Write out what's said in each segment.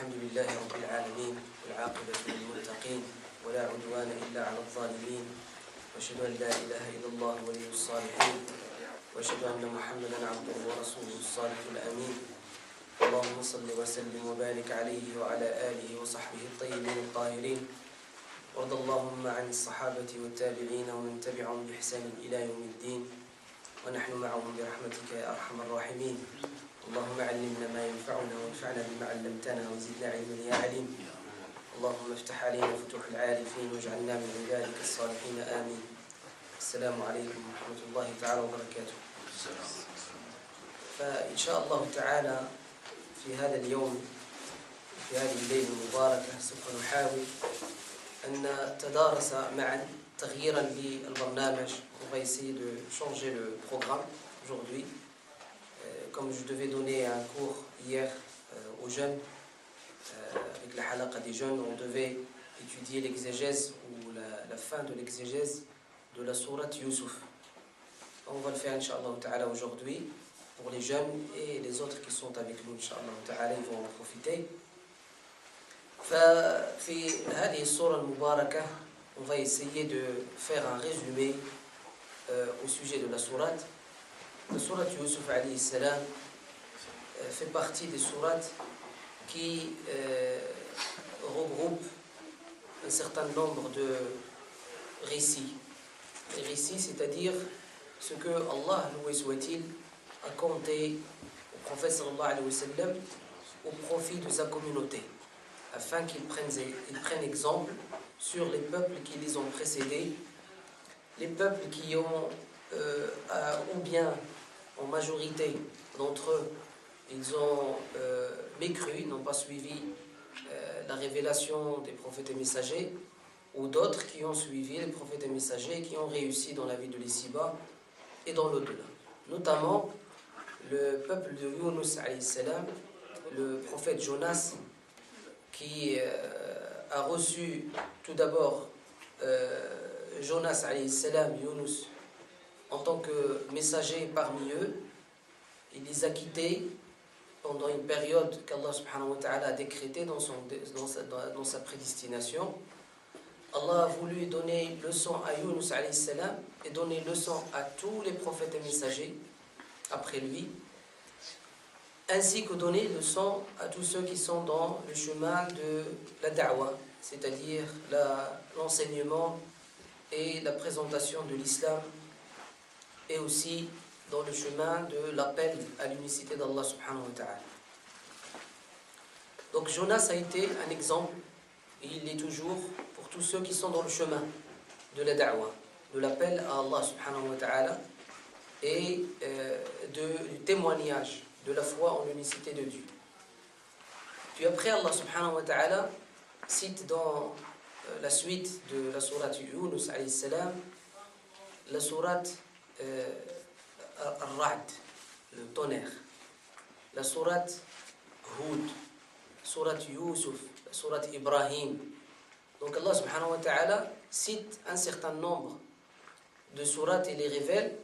الحمد لله رب العالمين والعاقبة للمتقين ولا عدوان إلا على الظالمين وأشهد أن لا إله إلا الله ولي الصالحين وأشهد أن محمدا عبده ورسوله الصادق الأمين اللهم صل وسلم وبارك عليه وعلى آله وصحبه الطيبين الطاهرين وارض اللهم عن الصحابة والتابعين ومن تبعهم بإحسان إلى يوم الدين ونحن معهم برحمتك يا أرحم الراحمين اللهم علمنا ما ينفعنا وانفعنا بما علمتنا وزدنا علما يا عليم اللهم افتح علينا فتوح العارفين واجعلنا من عبادك الصالحين آمين. السلام عليكم ورحمة الله تعالى وبركاته. فإن شاء الله تعالى في هذا اليوم في هذه الليلة المباركة سوف نحاول أن نتدارس معا تغييرا للبرنامج. On va essayer de changer le programme aujourd'hui. Comme je devais donner un cours hier aux jeunes, avec la halaqa des jeunes, on devait étudier l'exégèse ou la fin de l'exégèse de la sourate Youssouf. On va le faire, Inch'Allah Ta'ala, aujourd'hui pour les jeunes et les autres qui sont avec nous, Inch'Allah Ta'ala, ils vont en profiter. ففي هذه السورة المباركة, on va essayer de faire un résumé au sujet de la sourate. La sourate Youssouf alayhi salam fait partie des sourates qui regroupent un certain nombre de récits. Les récits, c'est-à-dire ce que Allah, loué soit-il, a compté au prophète sallallahu alayhi wa sallam au profit de sa communauté, afin qu'ils prennent exemple sur les peuples qui les ont précédés, les peuples qui ont, ou bien en majorité d'entre eux, ils ont mécru, ils n'ont pas suivi la révélation des prophètes et messagers, ou d'autres qui ont suivi les prophètes et messagers et qui ont réussi dans la vie de l'ici-bas et dans l'au-delà. Notamment le peuple de Yunus alayhi salam, le prophète Jonas, qui a reçu tout d'abord Jonas alayhi salam, Yunus, en tant que messager parmi eux. Il les a quittés pendant une période qu'Allah subhanahu wa ta'ala a décrétée dans sa prédestination. Allah a voulu donner leçon à Yunus alayhi salam et donner leçon à tous les prophètes et messagers après lui, ainsi que donner leçon à tous ceux qui sont dans le chemin de la da'wa, c'est-à-dire l'enseignement et la présentation de l'islam, et aussi dans le chemin de l'appel à l'unicité d'Allah subhanahu wa ta'ala. Donc Jonas a été un exemple, et il l'est toujours pour tous ceux qui sont dans le chemin de la da'wa, de l'appel à Allah subhanahu wa ta'ala et du témoignage de la foi en l'unicité de Dieu. Puis après, Allah subhanahu wa ta'ala cite dans la suite de la sourate Yunus alayhi salam, la sourate Al-Ra'd, le tonnerre, la sourate Hud, la sourate Youssouf, la sourate Ibrahim. Donc Allah subhanahu wa ta'ala cite un certain nombre de sourates et les révèle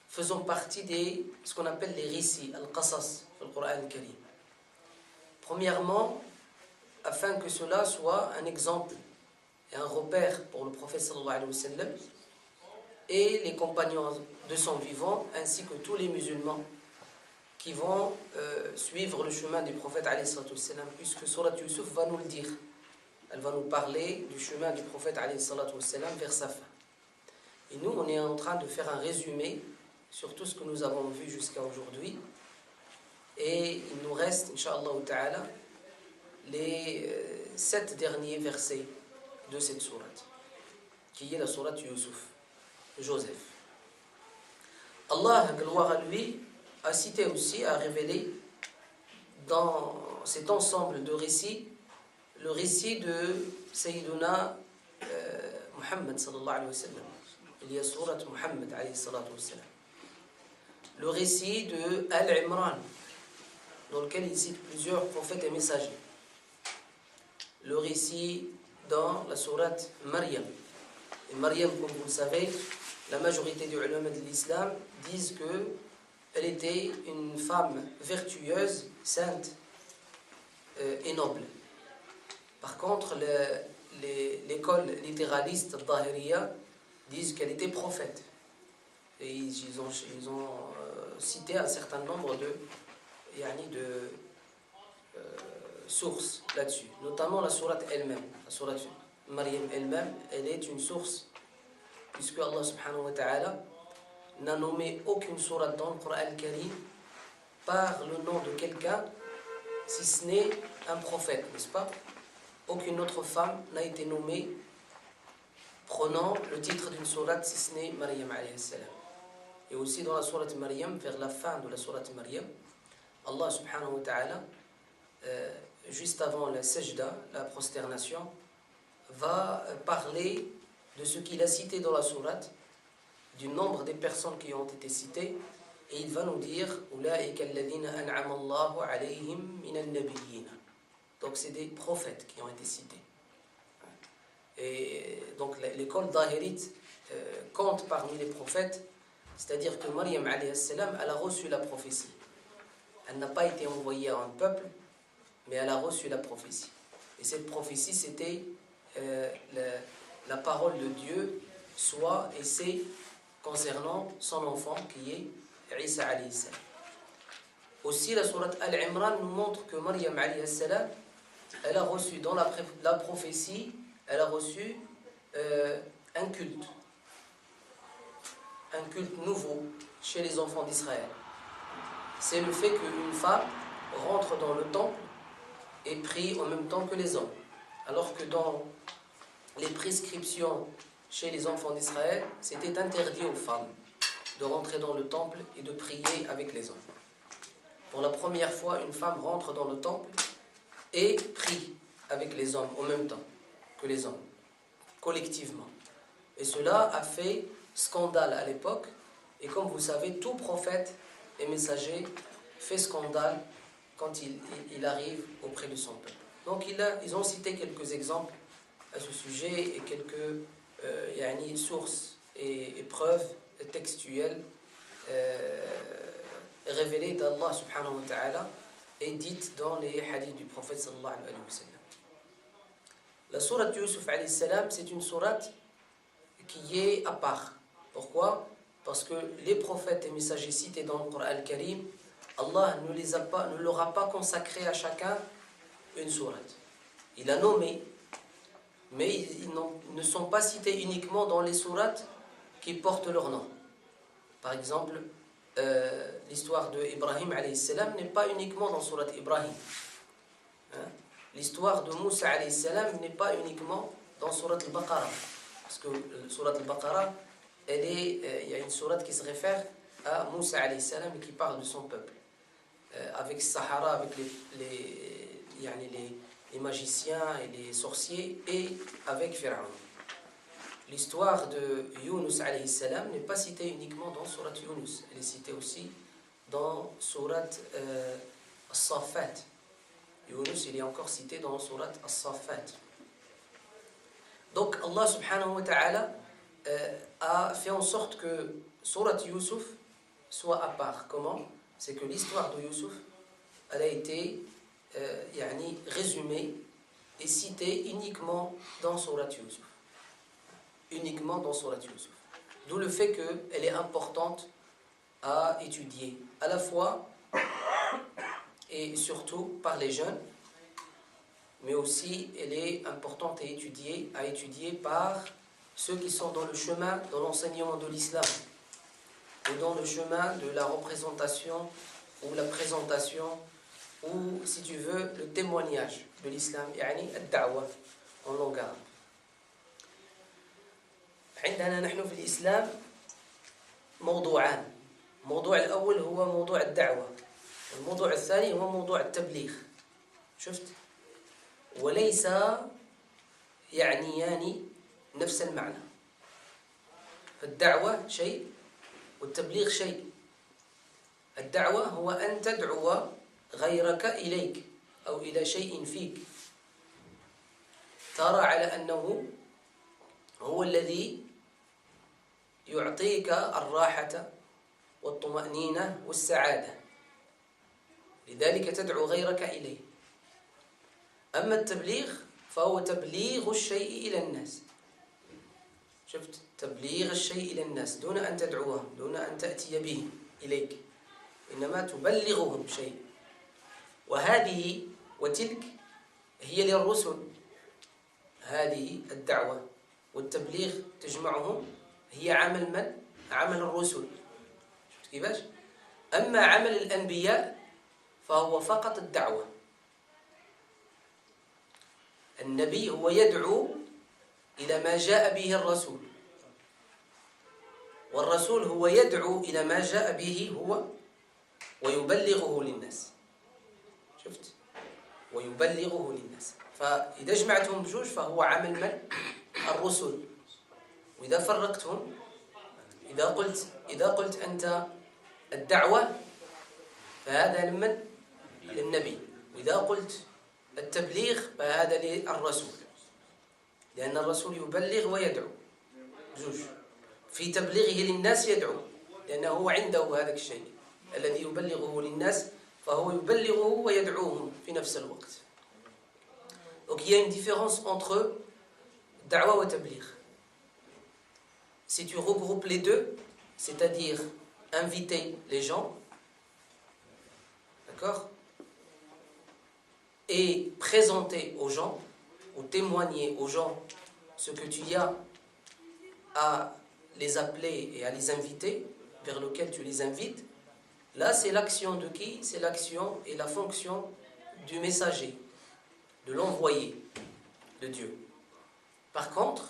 faisant partie de ce qu'on appelle les récits, Al-Qasas, dans le Coran al-Karim. Premièrement, afin que cela soit un exemple et un repère pour le prophète sallallahu alayhi wa sallam et les compagnons de son vivant, ainsi que tous les musulmans qui vont suivre le chemin du prophète alayhi salam, puisque Surat Youssouf va nous le dire. Elle va nous parler du chemin du prophète alayhi salam vers sa fin. Et nous, on est en train de faire un résumé sur tout ce que nous avons vu jusqu'à aujourd'hui. Et il nous reste, Inch'Allah ta'ala, les 7 derniers versets de cette sourate, qui est la sourate Youssouf, Joseph. Allah, gloire à lui, a cité aussi, a révélé dans cet ensemble de récits, le récit de Sayyiduna Muhammad sallallahu alayhi wa sallam. Il y a sourate Muhammad alayhi salatu wa sallam. Le récit de Al-Imran, dans lequel il cite plusieurs prophètes et messagers. Le récit dans la sourate Maryam. Et Maryam, comme vous le savez, la majorité des ulama de l'islam disent qu'elle était une femme vertueuse, sainte, et noble. Par contre, l'école littéraliste Dhahiriya disent qu'elle était prophète. Et ils ont cité un certain nombre de sources là-dessus, notamment la sourate elle-même. La sourate Maryam elle-même, elle est une source, puisque Allah subhanahu wa ta'ala n'a nommé aucune sourate dans le Coran al-Karim par le nom de quelqu'un, si ce n'est un prophète, n'est-ce pas? Aucune autre femme n'a été nommée prenant le titre d'une sourate, si ce n'est Maryam alayhi salam. Et aussi dans la sourate Maryam, vers la fin de la sourate Maryam, Allah subhanahu wa ta'ala, juste avant la sajda, la prosternation, va parler de ce qu'il a cité dans la sourate, du nombre des personnes qui ont été citées, et il va nous dire Ulaika alladhina an'ama Allahu alayhim minan nabiyyin. Donc c'est des prophètes qui ont été cités. Et donc l'école d'Ahérite compte parmi les prophètes, c'est-à-dire que Maryam alayhi salam, elle a reçu la prophétie. Elle n'a pas été envoyée à un peuple, mais elle a reçu la prophétie. Et cette prophétie, c'était la parole de Dieu, soit et c'est concernant son enfant qui est Isa alayhi salam. Aussi, la sourate Al-Imran nous montre que Maryam alayhi salam, elle a reçu dans la prophétie, elle a reçu un culte nouveau chez les enfants d'Israël. C'est le fait qu'une femme rentre dans le temple et prie en même temps que les hommes. Alors que dans les prescriptions chez les enfants d'Israël, c'était interdit aux femmes de rentrer dans le temple et de prier avec les hommes. Pour la première fois, une femme rentre dans le temple et prie avec les hommes en même temps que les hommes, collectivement. Et cela a fait scandale à l'époque, et comme vous savez, tout prophète et messager fait scandale quand il arrive auprès de son peuple. Donc ils ont cité quelques exemples à ce sujet et quelques sources et preuves textuelles révélées d'Allah subhanahu wa ta'ala et dites dans les hadiths du prophète sallallahu alayhi wa sallam. La sourate Yusuf alayhi salam, c'est une sourate qui est à part. Pourquoi? Parce que les prophètes et messagers cités dans le Coran al-Karim, Allah ne leur a pas consacré à chacun une sourate. Il a nommé, mais ils ne sont pas cités uniquement dans les sourates qui portent leur nom. Par exemple, l'histoire de Ibrahim alayhi salam n'est pas uniquement dans sourate Ibrahim. L'histoire de Moussa alayhi salam n'est pas uniquement dans sourate al-Baqarah. Parce que sourate al-Baqarah, il y a une sourate qui se réfère à Moussa alayhi salam et qui parle de son peuple. Avec Sahara, avec les magiciens et les sorciers, et avec Pharaon. L'histoire de Yunus alayhi salam n'est pas citée uniquement dans sourate Yunus. Elle est citée aussi dans sourate As-Saffat. Yunus, il est encore cité dans sourate As-Saffat. Donc Allah subhanahu wa ta'ala a fait en sorte que sourate Yusuf soit à part. Comment? C'est que l'histoire de Yusuf, elle a été résumée et citée uniquement dans sourate Yusuf. Uniquement dans sourate Yusuf. D'où le fait qu'elle est importante à étudier, à la fois et surtout par les jeunes, mais aussi elle est importante à étudier par ceux qui sont dans le chemin de l'enseignement de l'islam, ou dans le chemin de la représentation ou la présentation, ou si tu veux, le témoignage de l'islam, يعني الدعوة en langue arabe. عندنا نحن في الإسلام موضوعان. الموضوع الأول هو موضوع الدعوة، والموضوع الثاني هو موضوع التبليغ. شفت؟ وليس يعنيان نفس المعنى. فالدعوة شيء والتبليغ شيء. الدعوة هو أن تدعو غيرك إليك أو إلى شيء فيك ترى على أنه هو الذي يعطيك الراحة والطمأنينة والسعادة، لذلك تدعو غيرك إليه. أما التبليغ فهو تبليغ الشيء إلى الناس. شفت؟ تبليغ الشيء إلى الناس دون أن تدعوهم، دون أن تأتي به إليك، إنما تبلغهم شيء. وهذه وتلك هي للرسل، هذه الدعوة والتبليغ تجمعهم هي عمل من؟ عمل الرسل. شفت كيفاش؟ أما عمل الأنبياء فهو فقط الدعوة. النبي هو يدعو إلى ما جاء به الرسول، والرسول هو يدعو إلى ما جاء به هو ويبلغه للناس. شفت؟ ويبلغه للناس. فإذا جمعتهم بجوج فهو عمل من؟ الرسل. وإذا فرقتهم، إذا قلت أنت الدعوة فهذا لمن؟ للنبي. وإذا قلت التبليغ فهذا للرسول، لأن الرسول يبلغ ويدعو زوج. في تبليغه للناس يدعو، لأنه هو عنده هذا الشيء الذي يبلغه للناس، فهو يبلغه ويدعوهم في نفس الوقت. Donc il y a une différence entre da'wa et tabligh. Si tu regroupes les deux, c'est-à-dire inviter les gens, d'accord, et présenter aux gens, ou témoigner aux gens ce que tu as à les appeler et à les inviter, vers lequel tu les invites, là c'est l'action de qui? C'est l'action et la fonction du messager, de l'envoyé de Dieu. Par contre,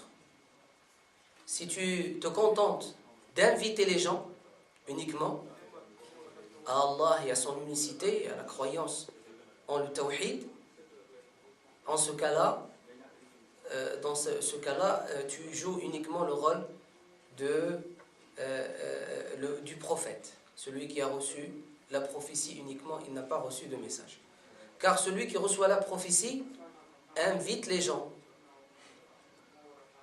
si tu te contentes d'inviter les gens uniquement à Allah et à son unicité et à la croyance en le tawhid, en ce cas-là, dans ce cas-là, tu joues uniquement le rôle du prophète, celui qui a reçu la prophétie uniquement, il n'a pas reçu de message. Car celui qui reçoit la prophétie invite les gens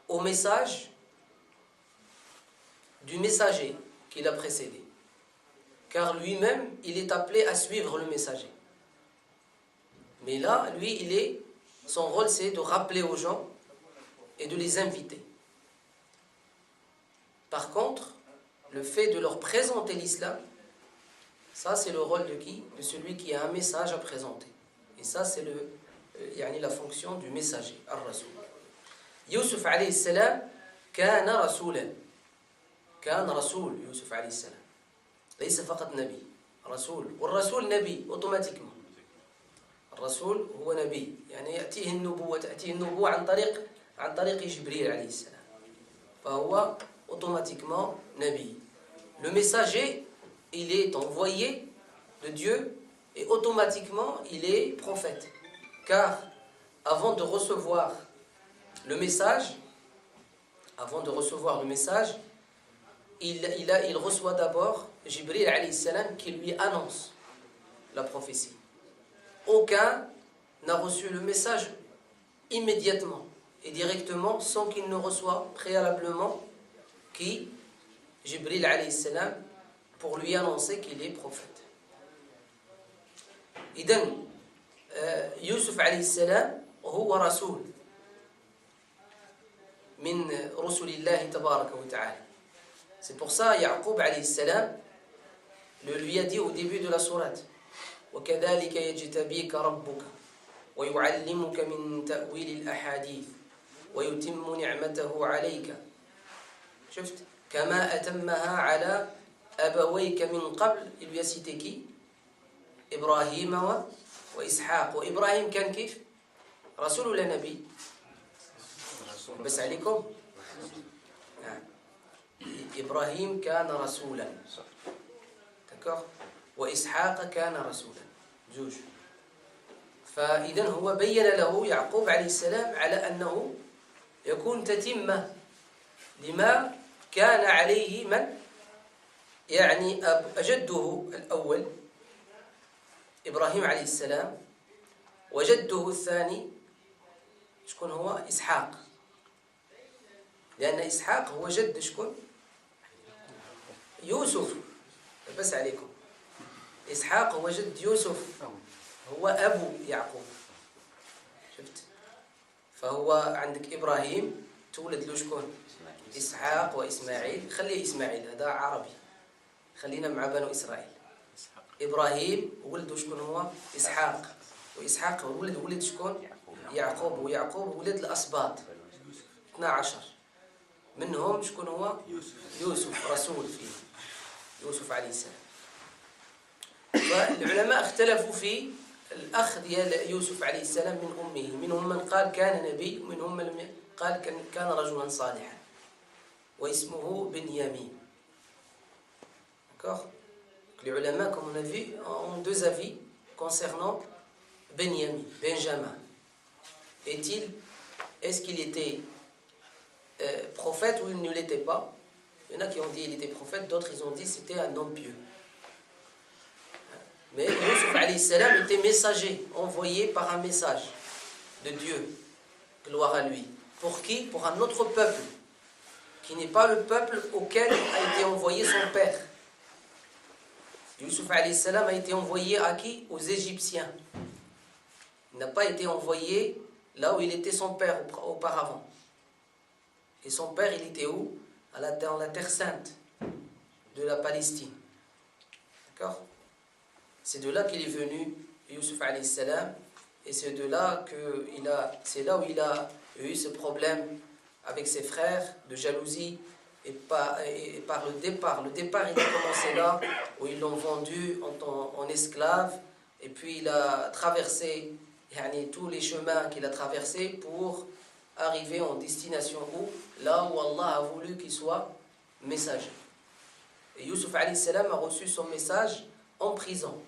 au message du messager qui l'a précédé. Car lui-même, il est appelé à suivre le messager. Mais là, lui, son rôle, c'est de rappeler aux gens et de les inviter. Par contre, le fait de leur présenter l'islam, ça c'est le rôle de qui? De celui qui a un message à présenter. Et ça c'est la fonction du messager, al-Rasoul. Yusuf alayhi salam, kana rasulan. كان رسول يوسف عليه السلام، ليس فقط نبي، رسول. والرسول نبي اوتوماتيكمون. الرسول هو نبي، يعني تأتيه النبوة عن طريق جبريل عليه السلام، فهو automatiquement nabi. Le messager, il est envoyé de Dieu et automatiquement il est prophète. Car avant de recevoir le message, il reçoit d'abord Jibril alayhi salam qui lui annonce la prophétie. Aucun n'a reçu le message immédiatement et directement sans qu'il ne reçoive préalablement qui? Jibril alayhi salam, pour lui annoncer qu'il est prophète. إذن يوسف عليه السلام هو رسول من رسل الله تبارك وتعالى. C'est pour ça Yaqub alayhi salam le lui a dit au début de la sourate وكذلك يجتبيك ربك ويعلمك من تأويل الأحاديث ويتم نعمته عليك. شفت؟ كما أتمها على أبويك من قبل. Il lui a cité qui? إبراهيم وإسحاق. وإبراهيم كان كيف؟ رسول ولا نبي؟ بس عليكم؟ إبراهيم كان رسولا، d'accord؟ وإسحاق كان رسولا، زوج. فإذا هو بين له يعقوب عليه السلام على أنه يكون تتمة لما كان عليه من؟ يعني جده الأول إبراهيم عليه السلام، وجده الثاني شكون هو؟ إسحاق. لأن إسحاق هو جد شكون؟ يوسف. بس عليكم، إسحاق هو جد يوسف، هو أبو يعقوب. فهو عندك إبراهيم تولد له شكون؟ إسحاق وإسماعيل. خلي إسماعيل هذا عربي، خلينا مع بنو إسرائيل. إبراهيم ولده شكون هو؟ إسحاق، وإسحاق ولد شكون؟ يعقوب، ويعقوب ولد الأسباط 12 منهم شكون هو؟ يوسف رسول فيه، يوسف عليه السلام. فالعلماء اختلفوا في الأخ ديال يوسف عليه السلام من أمه، منهم من قال كان نبي، ومنهم من قال كان رجلا صالحا واسمه بنيامين. D'accord? Les ulama, comme on a vu, ont deux avis concernant Benjamin. Est-ce qu'il était prophète ou il ne l'était pas? Il y en a qui ont dit qu'il était prophète, d'autres ils ont dit c'était un homme pieux. Mais Yusuf alayhi salam était messager, envoyé par un message de Dieu, gloire à lui. Pour qui? Pour un autre peuple, qui n'est pas le peuple auquel a été envoyé son père. Yusuf alayhi salam a été envoyé à qui? Aux Égyptiens. Il n'a pas été envoyé là où il était son père auparavant. Et son père, il était où? Dans la terre sainte de la Palestine. D'accord? C'est de là qu'il est venu, Yusuf alayhi salam, et c'est là où il a eu ce problème avec ses frères de jalousie, et par le départ il a commencé là où ils l'ont vendu en esclave, et puis il a traversé tous les chemins qu'il a traversés pour arriver en destination là où Allah a voulu qu'il soit messager. Et Yusuf alayhi salam a reçu son message en prison.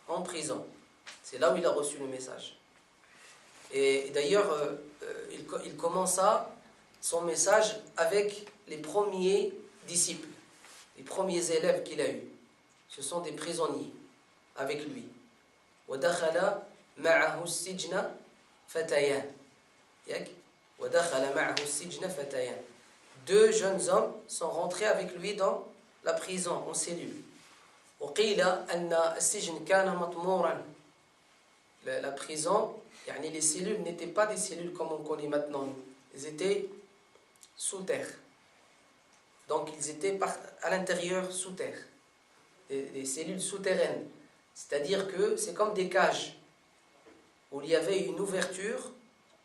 En prison. C'est là où il a reçu le message. Et d'ailleurs, il commença son message avec les premiers disciples, les premiers élèves qu'il a eus. Ce sont des prisonniers avec lui. وَدَخَلَ مَعَهُ السِّجْنَ فَتَيَانِ. وَدَخَلَ مَعَهُ السِّجْنَ فَتَيَانِ. Deux jeunes hommes sont rentrés avec lui dans la prison, en cellule. وقيل أن السجن كان مطمورا. La prison, les cellules n'étaient pas des cellules comme on connaît maintenant. Ils étaient sous terre. Donc ils étaient à l'intérieur sous terre. Des cellules souterraines. C'est-à-dire que c'est comme des cages où il y avait une ouverture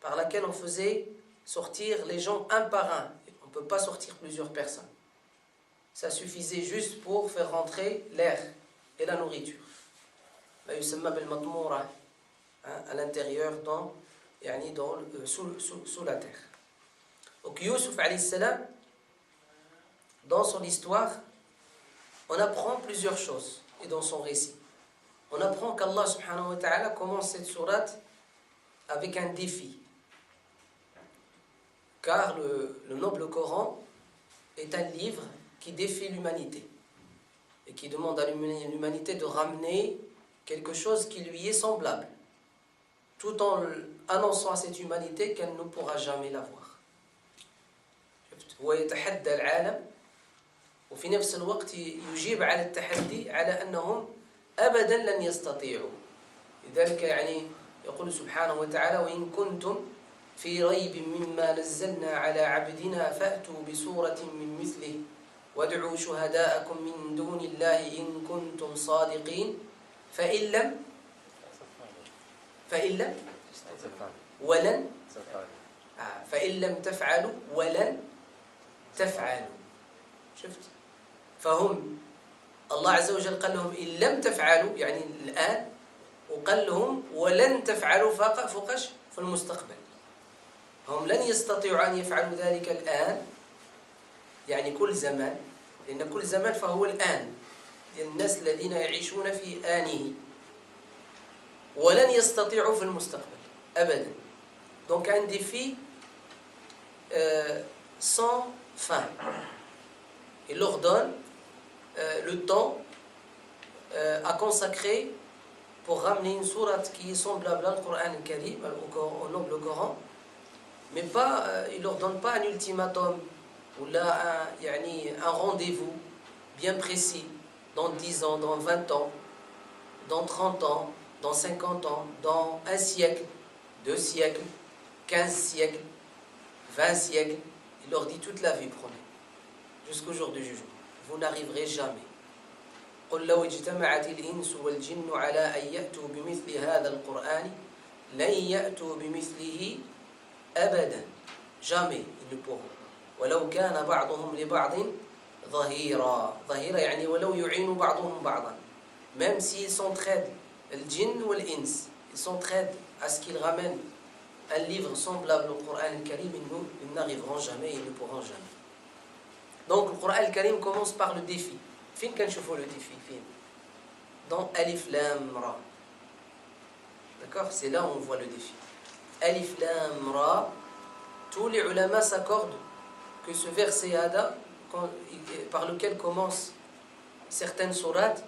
par laquelle on faisait sortir les gens un par un. On ne peut pas sortir plusieurs personnes. Ça suffisait juste pour faire rentrer l'air et la nourriture. À l'intérieur, sous la terre. Donc Yusuf alayhi salam, dans son histoire, on apprend plusieurs choses, et dans son récit. On apprend qu'Allah subhanahu wa ta'ala commence cette sourate avec un défi. Car le noble Coran est un livre qui défie l'humanité et qui demande à l'humanité de ramener quelque chose qui lui est semblable, tout en annonçant à cette humanité qu'elle ne pourra jamais l'avoir. ويتحدى العالم وفي نفس الوقت يجيب على التحدي على أنهم أبدا لن يستطيعوا. لذلك يقول سبحانه وتعالى وإن كنتم في ريب مما نزلنا على عبدنا فأتوا بسورة من مثله وادعوا شهداءكم من دون الله إن كنتم صادقين فإن لم تفعلوا ولن تفعلوا. شفت؟ فهم الله عز وجل قال لهم إن لم تفعلوا الآن، وقال لهم ولن تفعلوا فوقش في المستقبل. هم لن يستطيعوا أن يفعلوا ذلك الآن، كل زمان، لأن كل زمان فهو الآن، الناس الذين يعيشون في آنه، ولن يستطيعوا في المستقبل أبدا. Donc un défi sans fin. Il leur donne le temps à consacrer pour ramener une sourate qui est semblable au Coran al-Karim, au noble Coran, mais pas, il leur donne pas un ultimatum ou là un rendez-vous bien précis dans 10 ans, dans 20 ans, dans 30 ans, dans 50 ans, dans un siècle. 2 siècles, 15 siècles, 20 siècles. Il leur dit toute la vie, prenez, jusqu'au jour du jugement. Vous n'arriverez jamais. قل لو اجتمعت الإنس والجن على أن يأتوا بمثل هذا القرآن لن يأتوا بمثله أبدا. Jamais ils ne pourront. ولو كان بعضهم لبعض ظهيرا. ظهيرا يعني ولو يعين بعضهم بعضا. Même s'ils s'entraident, le djinn ou l'ins, ils s'entraident à ce qu'ils ramènent un livre semblable au Coran al-Karim, ils n'arriveront jamais, ils ne pourront jamais. Donc le Coran al-Karim commence par le défi. Fin quand je fais le défi, fin. Dans Alif Lam Ra. D'accord? C'est là où on voit le défi. Alif Lam Ra. Tous les ulama s'accordent que ce verset Ada, par lequel commencent certaines sourates,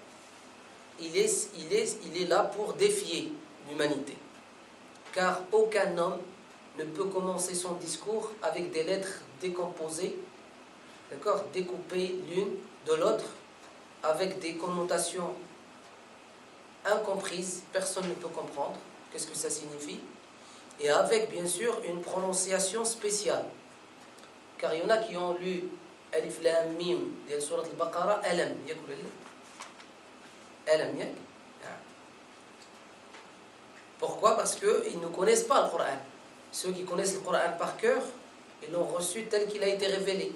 il est là pour défier l'humanité. Car aucun homme ne peut commencer son discours avec des lettres décomposées, d'accord, découpées l'une de l'autre, avec des connotations incomprises, personne ne peut comprendre qu'est-ce que ça signifie, et avec bien sûr une prononciation spéciale. Car il y en a qui ont lu Alif Lam Mim de la sourate al-Baqarah, Alam, Alam, pourquoi? Parce qu'ils ne connaissent pas le Coran. Ceux qui connaissent le Coran par cœur, ils l'ont reçu tel qu'il a été révélé.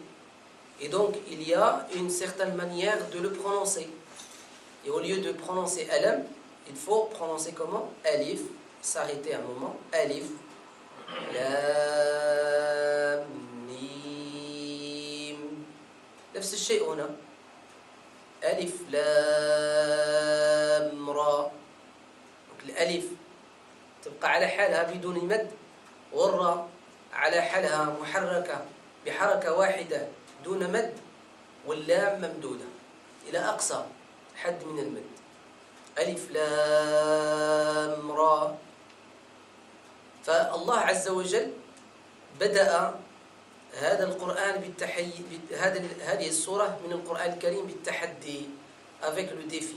Et donc, il y a une certaine manière de le prononcer. Et au lieu de prononcer Alam, il faut prononcer comment? Alif, s'arrêter un moment. Alif, Lam, Mim. نفس الشيء هنا. ألف لام را. الألف تبقى على حالها بدون مد، والراء على حالها محركة بحركة واحدة دون مد، واللام ممدودة إلى أقصى حد من المد. ألف لام را. فالله عز وجل بدأ هذا القرآن هذه السورة من القرآن الكريم بالتحدي, avec le défi.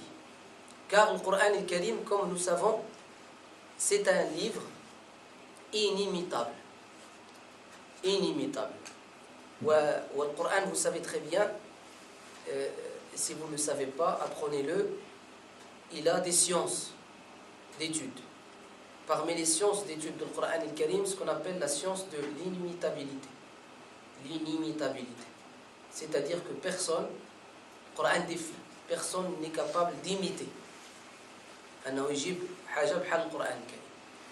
Car le Coran al-Karim, comme nous savons, c'est un livre inimitable. Inimitable. Le Coran, vous savez très bien, si vous ne le savez pas, apprenez-le, il a des sciences d'études. Parmi les sciences d'études du Coran al-Karim, ce qu'on appelle la science de l'inimitabilité. L'inimitabilité. C'est-à-dire que personne, le Coran défie, personne n'est capable d'imiter. أنه يجيب حاجة بحال القرآن الكريم.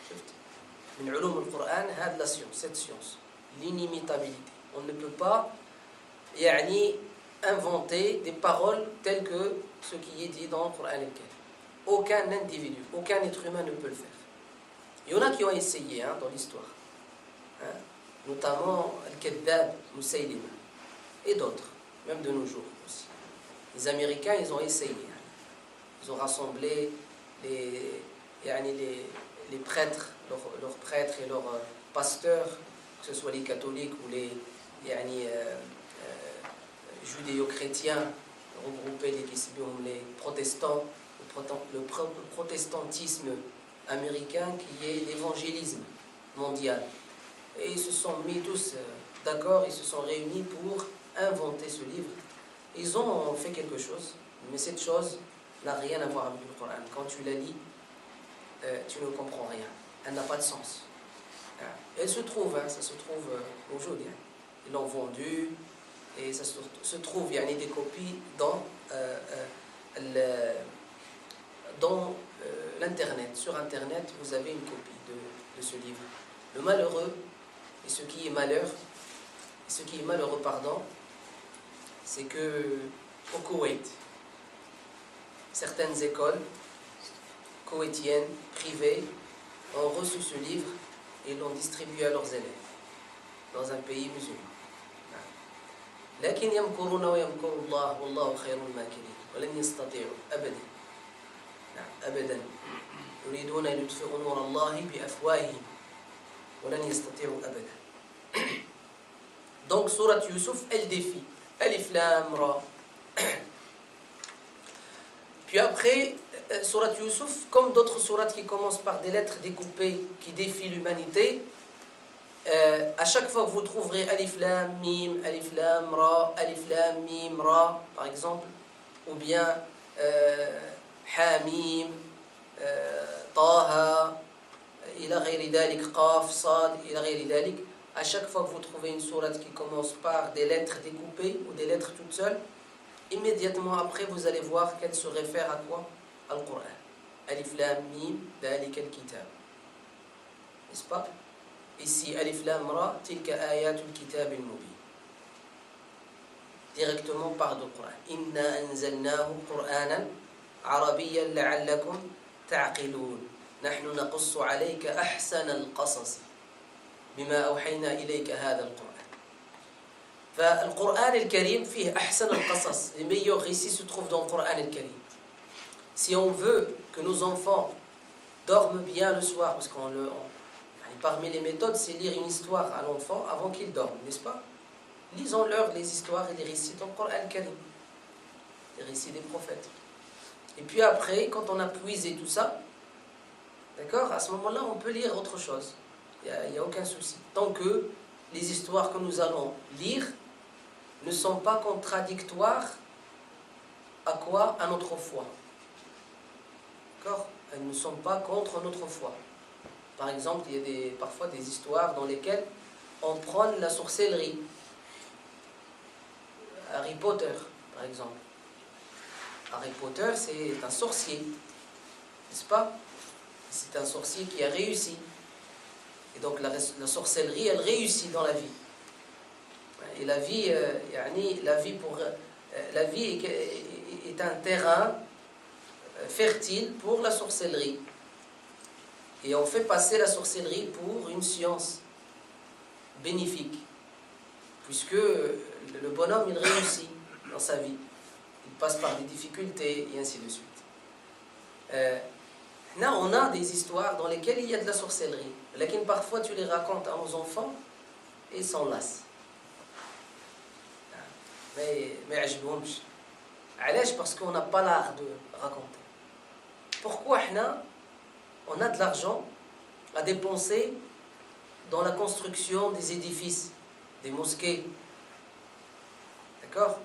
شفت؟ من علوم القرآن هذه la science, cette science, l'inimitabilité. On ne peut pas inventer des paroles telles que ce qui est dit dans le Coran al-Karim. Aucun individu, aucun être humain ne peut le faire. Il y en a qui ont essayé dans l'histoire. Notamment Al-Kaddab, Moussaïlima, et d'autres, même de nos jours aussi. Les Américains, ils ont essayé. Ils ont rassemblé les prêtres, leurs prêtres et leurs pasteurs, que ce soit les catholiques ou les judéo-chrétiens, regroupés les protestants, le protestantisme américain qui est l'évangélisme mondial. Et ils se sont mis tous d'accord, ils se sont réunis pour inventer ce livre. Ils ont fait quelque chose, mais cette chose n'a rien à voir avec le Coran. Quand tu la lis, tu ne comprends rien. Elle n'a pas de sens. Elle se trouve, ça se trouve aujourd'hui. Ils l'ont vendu et ça se trouve, il y a des copies dans l'internet. Sur internet, vous avez une copie de ce livre. Le malheureux et ce qui est malheureux, c'est que au Koweït, certaines écoles koweïtiennes, privées, ont reçu ce livre et l'ont distribué à leurs élèves dans un pays musulman. لكن يمكرون ويمكر الله والله خير الماكرين ولن يستطيعوا أبدا أبدا يريدون أن يطفئوا نور الله بأفواههم ولن يستطيعوا أبدا. Donc sourate Yusuf, elle défie Alif Lam Ra. Puis après Surat Yusuf, comme d'autres sourates qui commencent par des lettres découpées qui défient l'humanité, à chaque fois que vous trouverez Alif Lam Mim, Alif Lam Ra, Alif Lam Mim Ra, par exemple, ou bien Hamim, Taha, ila ghayri dhalik, Qaf, Sad, ila ghayri dhalik. À chaque fois que vous trouvez une sourate qui commence par des lettres découpées ou des lettres toutes seules, immédiatement après vous allez voir qu'elle se réfère à quoi? Al Qur'an. Alif Lam Mim, Dhalik al-Kitab. N'est-ce pas? Ici, Alif Lam Ra, Tilka Ayatul Kitab al-Mubin. Directement par le Qur'an. Inna anzalnahu Qur'anan Arabiyyan la'allakum ta'qilun. Nahnu naqussu alayka ahsana al-qasas. بما أوحينا إليك هذا القرآن. فالقرآن الكريم فيه أحسن القصص. Les meilleurs récits se trouvent dans le Coran al-Karim. Si on veut que nos enfants dorment bien le soir, parce parmi les méthodes, c'est lire une histoire à l'enfant avant qu'il dorme, n'est-ce pas? Lisons-leur les histoires et les récits dans le Coran al-Karim, les récits des prophètes. Et puis après, quand on a puisé tout ça, d'accord, à ce moment-là, on peut lire autre chose. Il n'y a aucun souci. Tant que les histoires que nous allons lire ne sont pas contradictoires à quoi? À notre foi. D'accord? Elles ne sont pas contre notre foi. Par exemple, il y a parfois des histoires dans lesquelles on prône la sorcellerie. Harry Potter, par exemple. Harry Potter, c'est un sorcier, n'est-ce pas? C'est un sorcier qui a réussi. Et donc la sorcellerie, elle réussit dans la vie. Et la vie, la vie est un terrain fertile pour la sorcellerie. Et on fait passer la sorcellerie pour une science bénéfique. Puisque le bonhomme, il réussit dans sa vie. Il passe par des difficultés et ainsi de suite. Là, on a des histoires dans lesquelles il y a de la sorcellerie. Laquelle parfois tu les racontes à nos enfants et ils s'en lassent. Mais parce qu'on n'a pas l'art de raconter. Pourquoi on a de l'argent à dépenser dans la construction des édifices, des mosquées, d'accord,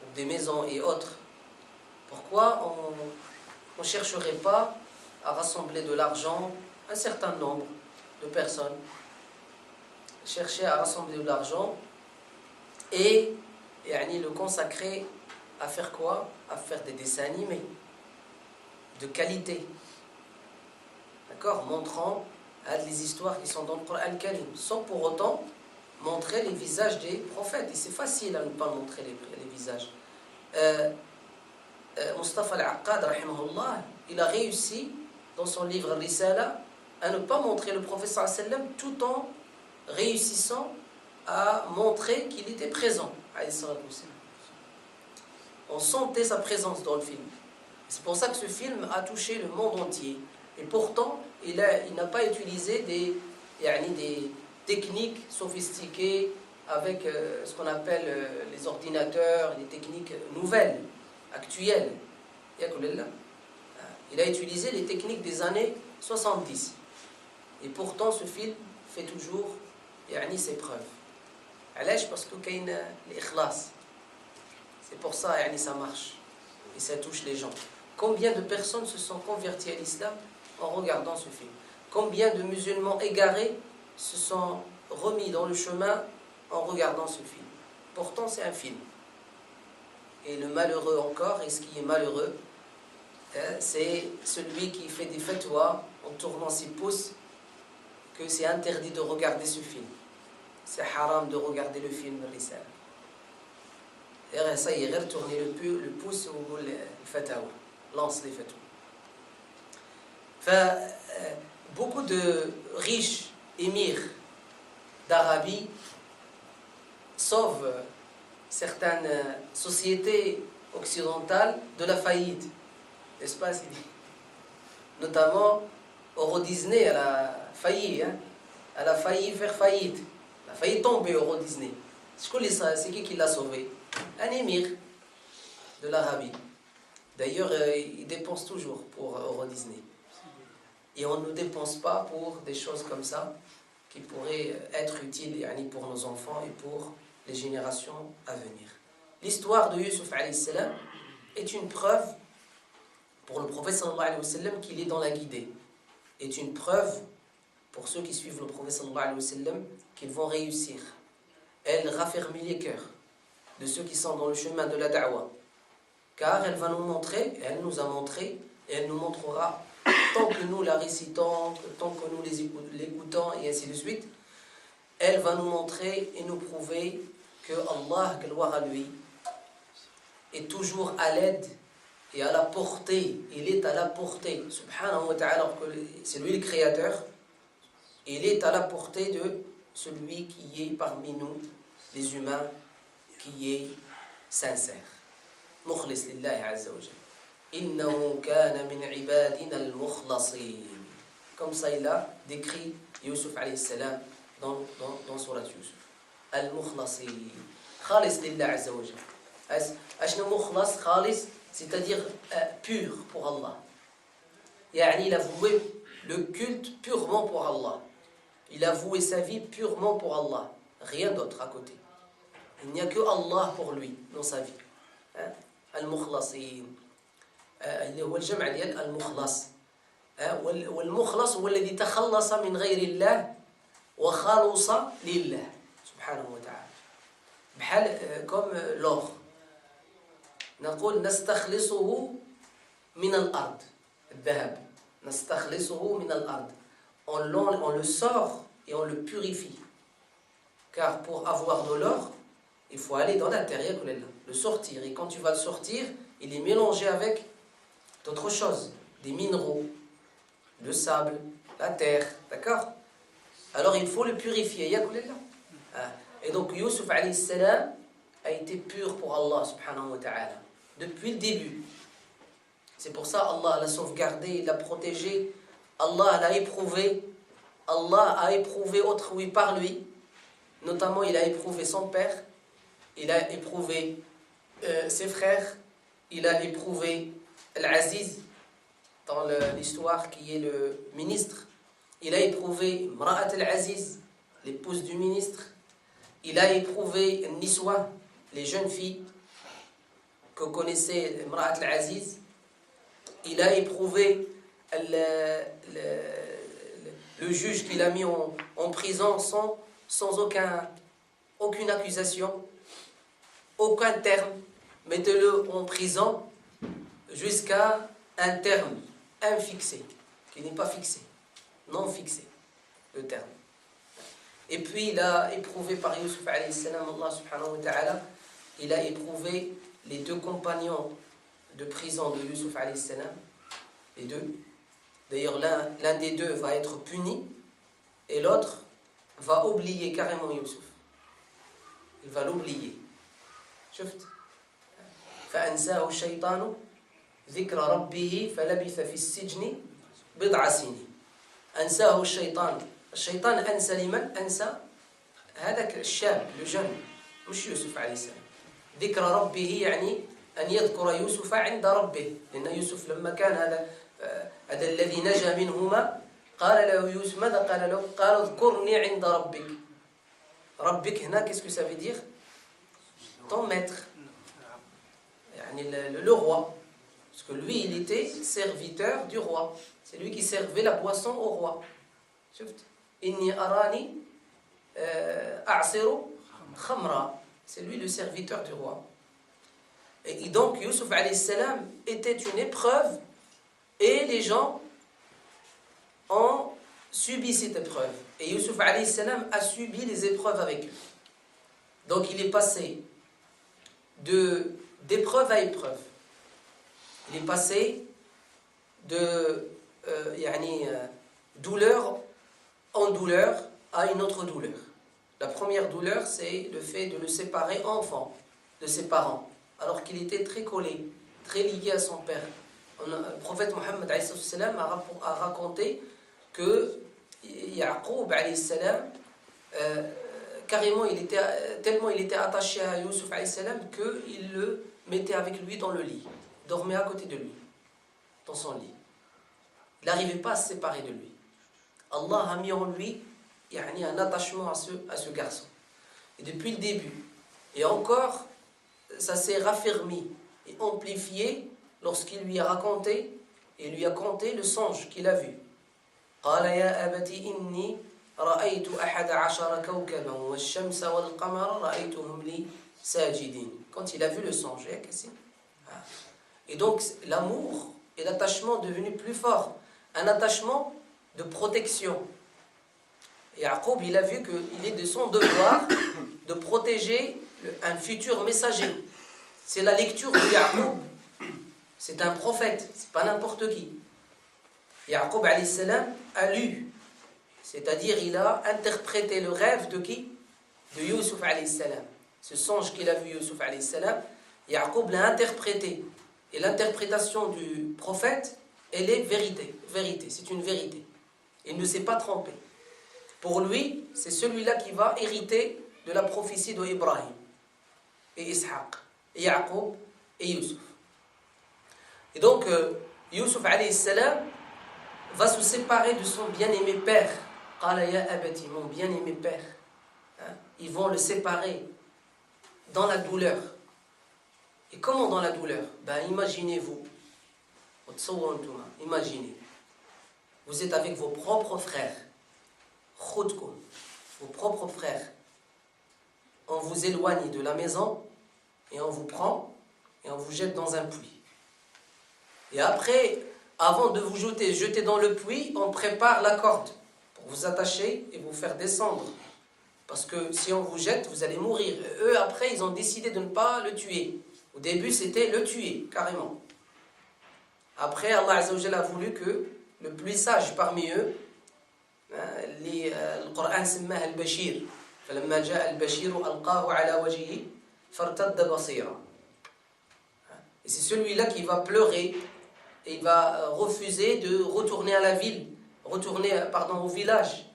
ou des maisons et autres? Pourquoi on ne chercherait pas à rassembler de l'argent, un certain nombre de personnes, chercher à rassembler de l'argent et le consacrer à faire quoi? À faire des dessins animés de qualité, d'accord, montrant les histoires qui sont dans le Coran al-Karim, sans pour autant montrer les visages des prophètes. Et c'est facile à ne pas montrer les visages. Mustafa al-Aqad, rahimahullah, il a réussi dans son livre Risala à ne pas montrer le prophète sallallahu alayhi wa sallam, tout en réussissant à montrer qu'il était présent. On sentait sa présence dans le film. C'est pour ça que ce film a touché le monde entier. Et pourtant, il n'a pas utilisé des techniques sophistiquées avec ce qu'on appelle les ordinateurs, les techniques nouvelles, actuelles. Il a utilisé les techniques des années 70. Et pourtant, ce film fait toujours ses preuves. Parce que il y a l'ikhlas. C'est pour ça ça marche. Et ça touche les gens. Combien de personnes se sont converties à l'islam en regardant ce film? Combien de musulmans égarés se sont remis dans le chemin en regardant ce film? Pourtant, c'est un film. Et le malheureux encore, et ce qui est malheureux, c'est celui qui fait des fatwas en tournant ses pouces que c'est interdit de regarder ce film. C'est haram de regarder le film Risala. Et ça y est, retourner le pouce au fatawa, lance les fatwas. Beaucoup de riches émirs d'Arabie sauvent certaines sociétés occidentales de la faillite, n'est-ce pas? Notamment Euro Disney, elle a failli, elle a failli faire faillite, elle a failli tomber Euro Disney. C'est qui l'a sauvé? Un émir de l'Arabie. D'ailleurs, ils dépensent toujours pour Euro Disney. Et on ne dépense pas pour des choses comme ça qui pourraient être utiles pour nos enfants et pour les générations à venir. L'histoire de Yusuf alayhi salam est une preuve pour le prophète sallallahu alayhi wa sallam qu'il est dans la guidée. Est une preuve pour ceux qui suivent le prophète sallallahu alayhi wa sallam qu'ils vont réussir. Elle raffermit les cœurs de ceux qui sont dans le chemin de la da'wa. Car elle va nous montrer, elle nous a montré, et elle nous montrera, tant que nous la récitons, tant que nous l'écoutons, et ainsi de suite, elle va nous montrer et nous prouver que Allah, gloire à lui, est toujours à l'aide et à la portée. Il est à la portée, subhanahu wa ta'ala, alors que c'est lui le créateur. Il est à la portée de celui qui est parmi nous, les humains, qui est sincère. مخلص لله عز وجل إنه كان من عبادنا المخلصين. Comme ça il a décrit Yusuf alayhi salam dans Surat Yusuf. Al-Mukhlasin. Khalis lillah azza wa jal. Ashna mukhlas, khalis, c'est-à-dire pur pour Allah. Yani il a voué le culte purement pour Allah. Il a voué sa vie purement pour Allah. Rien d'autre à côté. Il n'y a que Allah pour lui dans sa vie. المخلصين اللي هو الجمع ديال المخلص والمخلص هو الذي تخلص من غير الله وخلص لله سبحانه وتعالى بحال comme l'or نقول نستخلصه من الأرض الذهب نستخلصه من الأرض on le sort et on le purifie car pour avoir de l'or il faut aller dans la terre, le sortir. Et quand tu vas le sortir, il est mélangé avec d'autres choses, des minéraux, le sable, la terre, d'accord? Alors il faut le purifier. Et donc Yusuf alayhi salam a été pur pour Allah subhanahu wa ta'ala depuis le début. C'est pour ça Allah l'a sauvegardé, l'a protégé. Allah l'a éprouvé. Allah a éprouvé autrui par lui. Notamment il a éprouvé son père. Il a éprouvé ses frères, il a éprouvé Al-Aziz dans l'histoire qui est le ministre, il a éprouvé Mra'at Al-Aziz, l'épouse du ministre, il a éprouvé Niswa, les jeunes filles que connaissait Mra'at Al-Aziz, il a éprouvé le juge qu'il a mis en prison sans aucune accusation. Aucun terme, mettez-le en prison jusqu'à un terme infixé, qui n'est pas fixé, non fixé, le terme. Et puis il a éprouvé par Yusuf alayhi salam, Allah subhanahu wa ta'ala, il a éprouvé les deux compagnons de prison de Yusuf alayhi salam, les deux. D'ailleurs l'un des deux va être puni et l'autre va oublier carrément Yusuf. Il va l'oublier. شفت فأنساه الشيطان ذكر ربه فلبث في السجن بضع سنين أنساه الشيطان أنسى لمن أنسى هذاك الشاب لجن مش يوسف عليه السلام ذكر ربه يعني أن يذكر يوسف عند ربه لأن يوسف لما كان هذا الذي نجا منهما قال له يوسف ماذا قال له قال اذكرني عند ربك هنا qu'est-ce que ça veut dire ton maître, le roi, parce que lui il était serviteur du roi, c'est lui qui servait la boisson au roi. Inni arani a'siru khamra, c'est lui le serviteur du roi. Et donc Yusuf alayhi salam était une épreuve et les gens ont subi cette épreuve et Yusuf alayhi salam a subi les épreuves avec eux. Donc il est passé d'épreuve à épreuve. Il est passé de douleur en douleur à une autre douleur. La première douleur, c'est le fait de le séparer enfant de ses parents, alors qu'il était très collé, très lié à son père. Le prophète Mohammed a raconté que Yaqub alayhi salam carrément, tellement il était attaché à Yusuf alayhi salam qu'il le mettait avec lui dans le lit. dormait à côté de lui, dans son lit. Il n'arrivait pas à se séparer de lui. Allah a mis en lui un attachement à ce garçon. Et depuis le début, et encore, ça s'est raffermi et amplifié lorsqu'il lui a raconté et lui a conté le songe qu'il a vu. قال يا أبت إني رأيت 11 كوكبا والشمس والقمر رأيتهم لي ساجدين. Quand il a vu le songe, et donc l'amour et l'attachement devenu plus fort, un attachement de protection. Et Yaqub, il a vu qu'il est de son devoir de protéger un futur messager. C'est la lecture de Yaqub. C'est un prophète, c'est pas n'importe qui. Yaqub alayhi salam a lu, c'est-à-dire il a interprété le rêve de qui? De Yusuf alayhi salam. Ce songe qu'il a vu Yusuf alayhi salam, Yaqub l'a interprété. Et l'interprétation du prophète, elle est vérité, c'est une vérité. Il ne s'est pas trompé. Pour lui, c'est celui-là qui va hériter de la prophétie d'Ibrahim et Ishaq, et Yaqub et Yusuf. Et donc, Yusuf alayhi salam va se séparer de son bien-aimé père. Qala ya abati, mon bien-aimé père. Ils vont le séparer dans la douleur. Et comment dans la douleur? Imaginez-vous. Imaginez. Vous êtes avec vos propres frères. Vos propres frères. On vous éloigne de la maison et on vous prend et on vous jette dans un puits. Et après, avant de vous jeter dans le puits, on prépare la corde pour vous attacher et vous faire descendre. Parce que si on vous jette, vous allez mourir. Et eux, après, ils ont décidé de ne pas le tuer. Au début, c'était le tuer, carrément. Après, Allah Azza wa Jalla a voulu que le plus sage parmi eux, le Coran سماه البشير فلما جاء البشير ألقاه على وجهه فارتد بصيرا. Et c'est celui-là qui va pleurer et il va refuser de retourner à la ville, au village,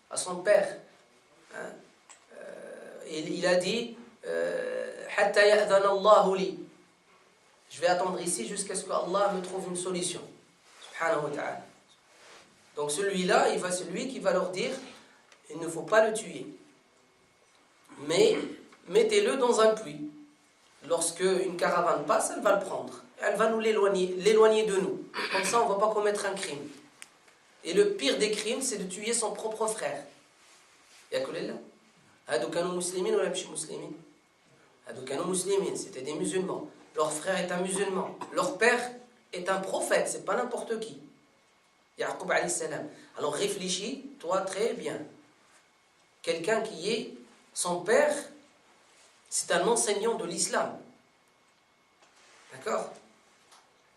à son père. Et il a dit حتى يأذن الله لي. Je vais attendre ici jusqu'à ce que Allah me trouve une solution. Subhanahu wa ta'ala. Donc celui-là, c'est lui qui va leur dire il ne faut pas le tuer. Mais mettez-le dans un puits. Lorsque une caravane passe, elle va le prendre. Elle va nous l'éloigner de nous. Comme ça, on ne va pas commettre un crime. Et le pire des crimes, c'est de tuer son propre frère. Yakulillah. Hadou kanu muslimin ou la bichi muslimin. Hadou kanu muslimin, c'était des musulmans. Leur frère est un musulman. Leur père est un prophète, c'est pas n'importe qui. Yaqub alayhi salam. Alors réfléchis, toi, très bien. Quelqu'un qui est son père, c'est un enseignant de l'islam. D'accord?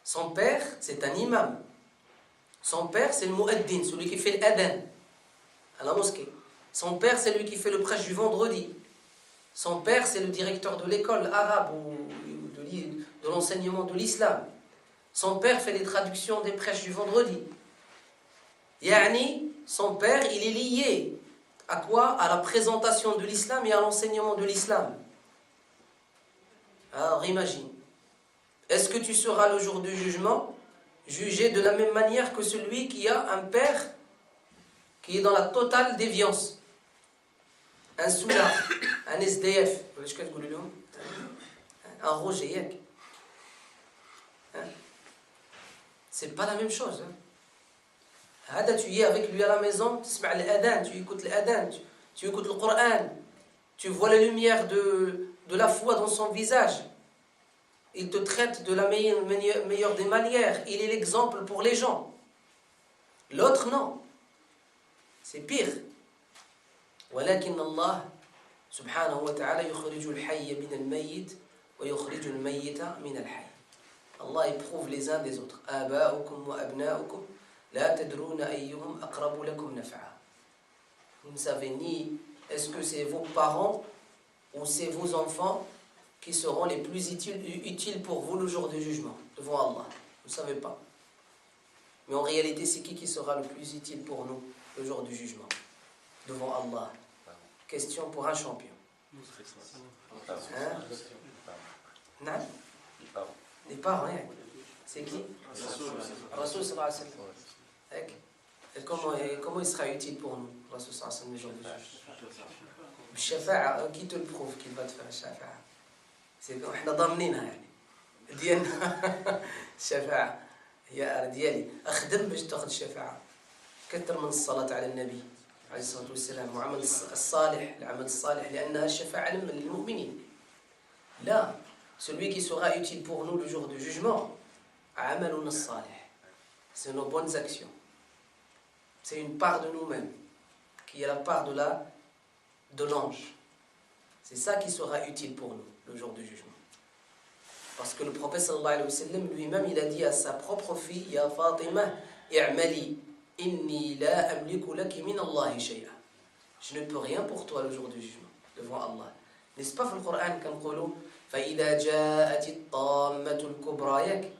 Son père, c'est un imam. Son père, c'est le mu'addin, celui qui fait l'adhan à la mosquée. Son père, c'est lui qui fait le prêche du vendredi. Son père, c'est le directeur de l'école arabe ou de l'enseignement de l'islam. Son père fait les traductions des prêches du vendredi. Yani, son père, il est lié à quoi? À la présentation de l'islam et à l'enseignement de l'islam. Alors imagine, est-ce que tu seras le jour du jugement jugé de la même manière que celui qui a un père qui est dans la totale déviance? Un soulard, un SDF, un Roger. C'est pas la même chose. Tu y es avec lui à la maison, tu écoutes l'adhan, tu écoutes le Coran, tu vois la lumière de la foi dans son visage. Il te traite de la meilleure des manières. Il est l'exemple pour les gens. L'autre, non. C'est pire. ولكن الله سبحانه وتعالى يخرج الحي من الميت ويخرج الميت من الحي. Allah éprouve les uns des autres. آباؤكم وأبناؤكم لا تدرون أيهم أقرب لكم نفعا. Vous ne savez ni est-ce que c'est vos parents ou c'est vos enfants qui seront les plus utiles pour vous le jour du jugement devant Allah. Vous ne savez pas. Mais en réalité, c'est qui sera le plus utile pour nous le jour du jugement devant Allah? Question pour un champion. Hein? Non? Les parents, rien. C'est qui? Rasoul sallallahu alayhi wa sallam. Et comment il sera utile pour nous, Rasoul sallallahu alayhi wa sallam, les jours du juge? Shafa'a, qui te le prouve qu'il va te faire shafa'a? C'est comme احنا ضامنينها يعني ديالنا الشفاعة هي ديالي أخدم باش تاخذ الشفاعة كثر من الصلاة على النبي عليه الصلاة والسلام وعمل الصالح العمل الصالح لأنها الشفاعة للمؤمنين. Là, celui qui sera utile pour nous le jour du jugement, عملنا الصالح, c'est nos bonnes actions. C'est une part de nous-mêmes qui est la part de l'ange. C'est ça qui sera utile pour nous le jour du jugement. Parce que le prophète sallallahu alayhi wa sallam lui-même il a dit à sa propre fille Ya Fatima, i'mali inni la amliku laki min Allahi shay'a. Je ne peux rien pour toi le jour du jugement devant Allah. N'est-ce pas dans le Coran qu'on dit فإذا جاءت الطامة الكبرى يك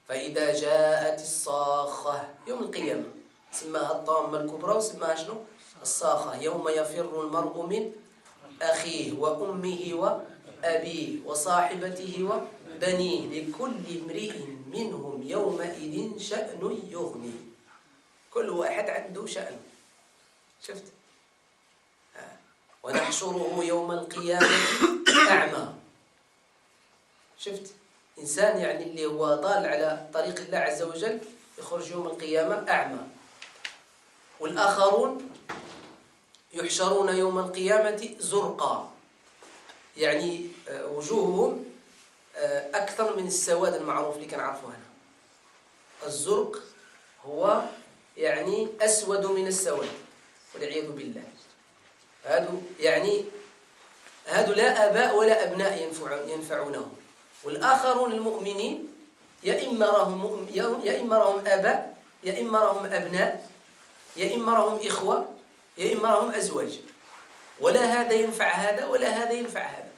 فإذا جاءت الصاخة يوم القيامة سماها الطامة الكبرى وسماها شنو الصاخة يوم يفر المرء من أخيه وأمه وأبيه وصاحبته وبنيه لكل امرئ منهم يومئذ شأن يغني. كل واحد عنده شأن. شفت؟ ونحشره يوم القيامة أعمى. شفت؟ إنسان يعني اللي هو ضال على طريق الله عز وجل يخرج يوم القيامة أعمى. والآخرون يحشرون يوم القيامة زرقا يعني وجوههم أكثر من السواد المعروف اللي كنعرفوه هنا. الزرق هو يعني أسود من السواد والعياذ بالله. هادو لا آباء ولا أبناء ينفعونهم. والآخرون المؤمنين يا إما راهم آباء يا إما راهم أبناء يا إما راهم إخوة يا إما راهم أزواج. ولا هذا ينفع هذا ولا هذا ينفع هذا.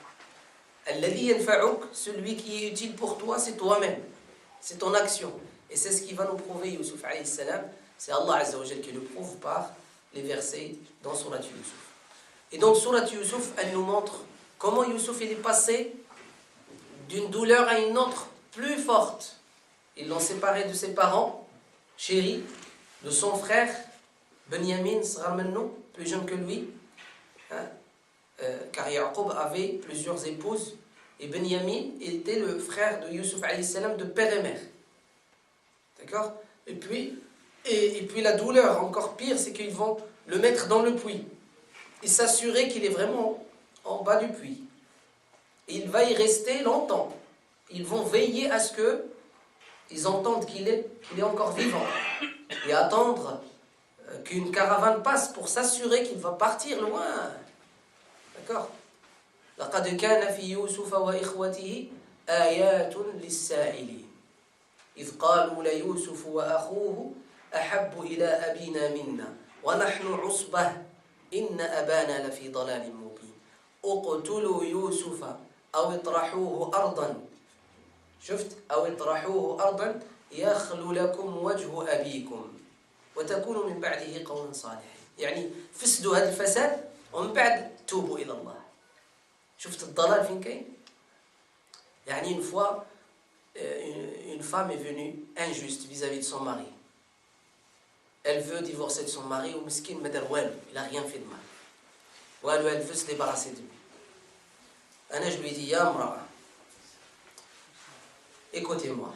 الذي ينفعك, celui qui est utile pour toi, c'est toi-même. C'est ton action. Et c'est ce qui va nous prouver Youssouf alayhi salam. C'est Allah azza wa jal qui le prouve par les versets dans Surat Youssouf. Et donc Surat Youssouf, elle nous montre comment Youssouf il est passé d'une douleur à une autre plus forte. Ils l'ont séparé de ses parents chéris, de son frère Benyamin, plus jeune que lui, car Yaqub avait plusieurs épouses et Benyamin était le frère de Youssouf alayhi salam de père et mère. D'accord? Et puis la douleur encore pire, c'est qu'ils vont le mettre dans le puits et s'assurer qu'il est vraiment en bas du puits. Il va y rester longtemps. Ils vont veiller à ce que ils entendent qu'il est encore vivant et attendre qu'une caravane passe pour s'assurer qu'il va partir loin. D'accord? لقد كان في يوسف وإخوته آيات للسائلين إذ قالوا ليوسف وأخوه أحب إلى أبينا منا ونحن عصبة إن أبانا لفي ضلال مبين اقتلوا يوسف أو اطرحوه أرضا. شفت؟ أو اطرحوه أرضا يخل لكم وجه أبيكم وتكونوا من بعده قوما صالحين. يعني فسدوا هذا الفساد ومن بعد توبوا إلى الله. شفت الضلال فين كاين؟ يعني une fois une femme est venue injuste vis-à-vis de son mari. Elle veut divorcer de son mari ou miskin ما دار والو, il a rien fait de mal. والو, elle veut se débarrasser de lui. أنا je lui dis يا امرأة, écoutez-moi.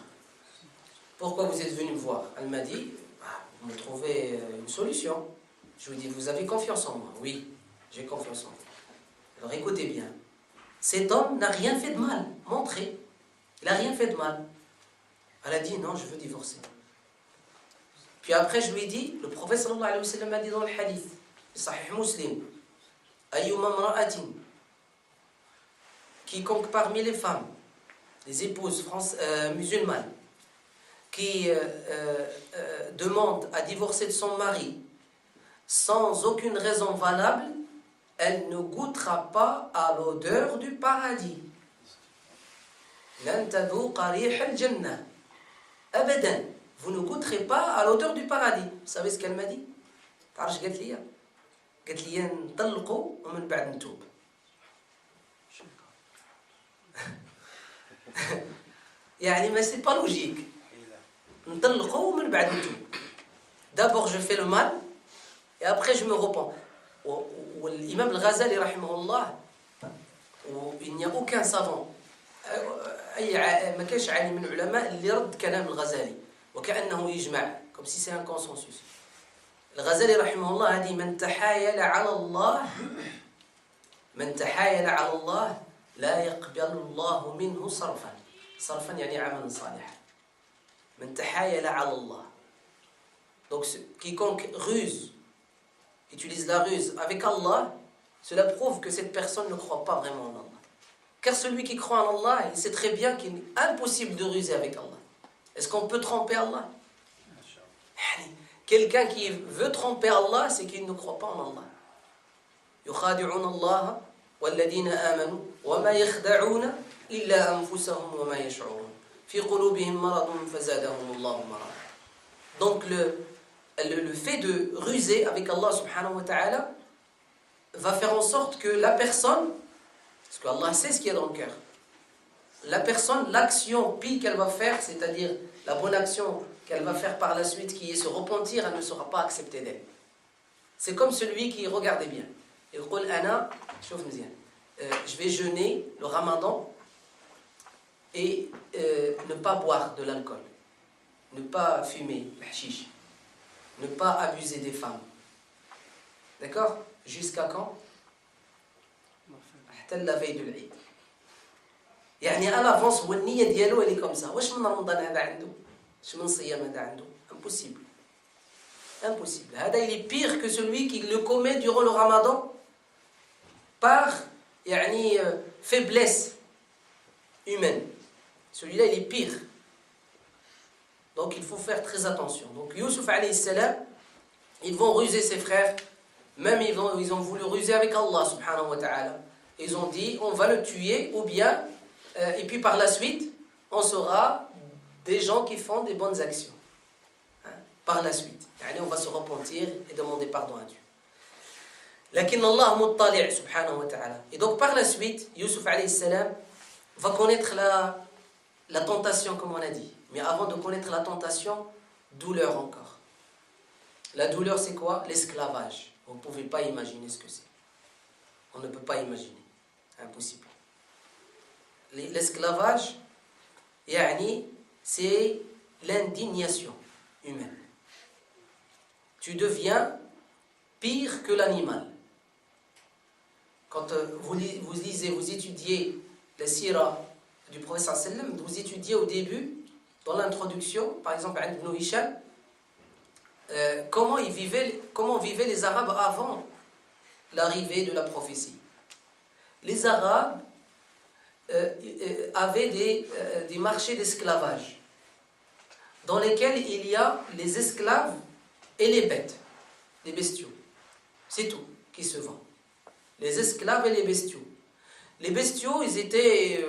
Pourquoi vous êtes venu me voir? Elle m'a dit vous me trouvez une solution. Je lui dis vous avez confiance en moi? Oui, j'ai confiance en vous. Alors écoutez bien. Cet homme n'a rien fait de mal. Montrez. Il n'a rien fait de mal. Elle a dit non, je veux divorcer. Puis après je lui ai dit, le prophète sallallahu alayhi wa sallam a dit dans le hadith, Sahih Muslim, Ayyuma mra'atin, quiconque parmi les femmes, les épouses musulmanes, qui demandent à divorcer de son mari sans aucune raison valable, elle ne goûtera pas à l'odeur du paradis. لن تذوق ريح الجنة أبدا. Vous ne goûterez pas à l'odeur du paradis. Vous savez ce qu'elle m'a dit? تعرف قالت لي؟ قالت لي نطلقوا ومن بعد نتوب. يعني ما c'est pas logique. نطلقه ومن بعد نتوب. D'abord je fais le mal et après je me repens. والإمام الغزالي رحمه الله, il n'y a aucun savant ما كانش عالم من العلماء اللي رد كلام الغزالي وكأنه يجمع comme si c'est un consensus. الغزالي رحمه الله هذه من تحايل على الله لا يقبل الله منه صرفا يعني عملا صالحا. من تحايل على الله. Donc quiconque ruse, utilise la ruse avec Allah, cela prouve que cette personne ne croit pas vraiment en Allah. Car celui qui croit en Allah, il sait très bien qu'il est impossible de ruser avec Allah. Est-ce qu'on peut tromper Allah? Quelqu'un qui veut tromper Allah, c'est qu'il ne croit pas en Allah. يخادعون الله والذين آمنوا وما يخدعون إلا أنفسهم وما يشعرون في قلوبهم مرض فزادهم الله مرضا. Donc le fait de ruser avec Allah subhanahu wa ta'ala va faire en sorte que la personne, parce qu'Allah sait ce qu'il y a dans le cœur, la personne, l'action pire qu'elle va faire, c'est-à-dire la bonne action qu'elle va faire par la suite, qui est se repentir, elle ne sera pas acceptée d'elle. C'est comme celui qui, regardez bien, il dit Ana, je vais jeûner le ramadan et ne pas boire de l'alcool, ne pas fumer, le hashish, ne pas abuser des femmes. D'accord? Jusqu'à quand? حتى la veille de l'Eid. يعني à l'avance هو النية ديالو اللي comme ça. واش من رمضان هذا عنده؟ واش من صيام هذا عنده؟ Impossible. Impossible. هذا il est pire que celui qui le commet durant le ramadan par يعني faiblesse humaine. Celui-là il est pire. Donc il faut faire très attention. Donc Youssouf alayhi salam, ils vont ruser ses frères, même ils ont voulu ruser avec Allah subhanahu wa ta'ala. Ils ont dit on va le tuer ou bien et puis par la suite on sera des gens qui font des bonnes actions. Hein? Par la suite, on va se repentir et demander pardon à Dieu. Lakin Allah muttali' subhanahu wa ta'ala. Et donc par la suite, Youssouf alayhi salam va connaître la tentation comme on a dit. Mais avant de connaître la tentation, douleur encore. La douleur, c'est quoi? L'esclavage. Vous ne pouvez pas imaginer ce que c'est. On ne peut pas imaginer. Impossible. L'esclavage, c'est l'indignation humaine. Tu deviens pire que l'animal. Quand vous lisez, vous étudiez la sira du prophète sallam, vous étudiez au début, dans l'introduction, par exemple, à Ibn Hisham, comment vivaient les Arabes avant l'arrivée de la prophétie. Les Arabes avaient des marchés d'esclavage dans lesquels il y a les esclaves et les bêtes, les bestiaux. C'est tout qui se vend. Les esclaves et les bestiaux. Les bestiaux, ils étaient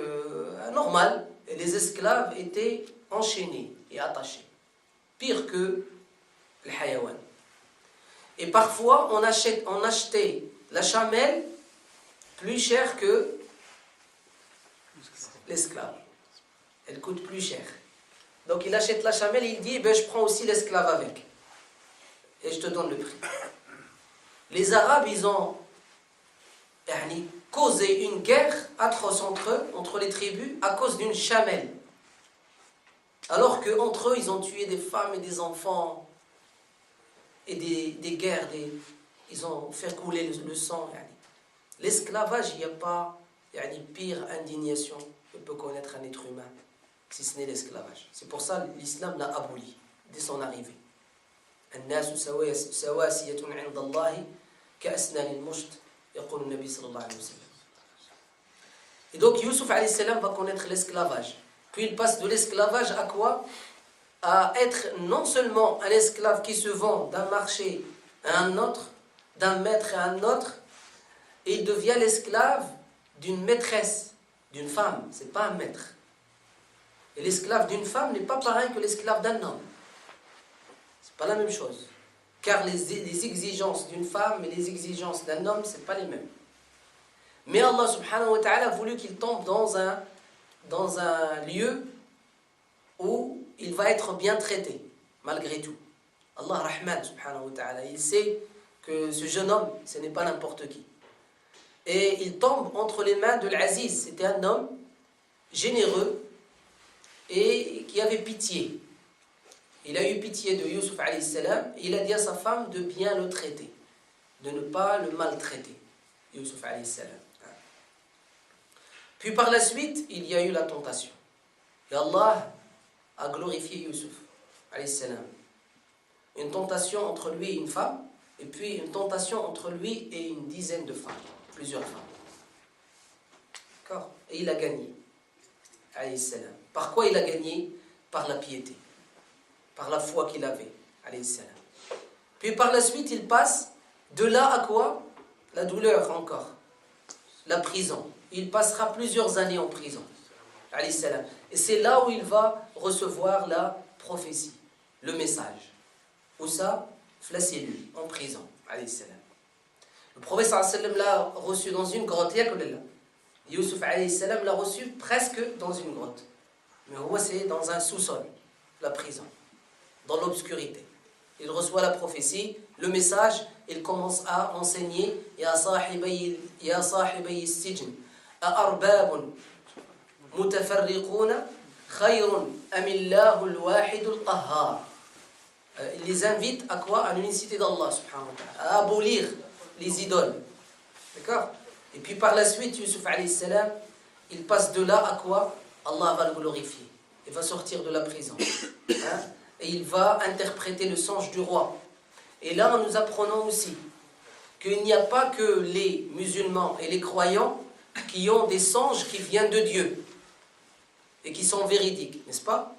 normaux et les esclaves étaient enchaînés et attachés. Pire que le hayawan. Et parfois, on achetait la chamelle plus cher que l'esclave. Elle coûte plus cher. Donc il achète la chamelle et il dit je prends aussi l'esclave avec. Et je te donne le prix. Les Arabes, ils ont causé une guerre atroce entre les tribus à cause d'une chamelle. Alors qu'entre eux, ils ont tué des femmes et des enfants et des guerres, ils ont fait couler le sang. L'esclavage, il n'y a pas pire indignation que peut connaître un être humain, si ce n'est l'esclavage. C'est pour ça que l'islam l'a aboli dès son arrivée. الناس سواسية عند الله كأسنان المشط يقول النبي صلى الله عليه وسلم. Et donc Youssouf alayhi salam va connaître l'esclavage. Puis il passe de l'esclavage à quoi? À être non seulement un esclave qui se vend d'un marché à un autre, d'un maître à un autre, et il devient l'esclave d'une maîtresse, d'une femme. C'est pas un maître. Et l'esclave d'une femme n'est pas pareil que l'esclave d'un homme. C'est pas la même chose. Car les exigences d'une femme et les exigences d'un homme, c'est pas les mêmes. Mais Allah subhanahu wa ta'ala a voulu qu'il tombe dans un lieu où il va être bien traité, malgré tout. Allah Rahman, subhanahu wa ta'ala, il sait que ce jeune homme, ce n'est pas n'importe qui. Et il tombe entre les mains de l'Aziz. C'était un homme généreux et qui avait pitié. Il a eu pitié de Yusuf alayhi salam et il a dit à sa femme de bien le traiter, de ne pas le maltraiter. Yusuf alayhi salam. Puis par la suite, il y a eu la tentation. Et Allah a glorifié Yusuf alayhi salam. Une tentation entre lui et une femme, et puis une tentation entre lui et une dizaine de femmes, plusieurs femmes. D'accord? Et il a gagné. Alayhi salam. Par quoi il a gagné? Par la piété, par la foi qu'il avait. Alayhi salam. Puis par la suite, il passe de là à quoi? La douleur encore. La prison. Il passera plusieurs années en prison. Alayhi salam. Et c'est là où il va recevoir la prophétie, le message. Où ça? La cellule, en prison. Alayhi salam. Le prophète sallallahu alayhi wa sallam l'a reçu dans une grotte. Yusuf alayhi salam l'a reçu presque dans une grotte. Mais c'est dans un sous-sol, la prison, dans l'obscurité. Il reçoit la prophétie, le message, il commence à enseigner Ya sahibayi as-sijn a'arbabun mutafarriquna khayrun amillahu al-wahid al-qahhar. Il les invite à quoi? À l'unicité d'Allah subhanahu wa ta'ala, à abolir les idoles. D'accord? Et puis par la suite, Yusuf alayhi salam, il passe de là à quoi? Allah va le glorifier. Il va sortir de la prison. Et il va interpréter le songe du roi. Et là, nous apprenons aussi qu'il n'y a pas que les musulmans et les croyants qui ont des songes qui viennent de Dieu et qui sont véridiques, n'est-ce pas?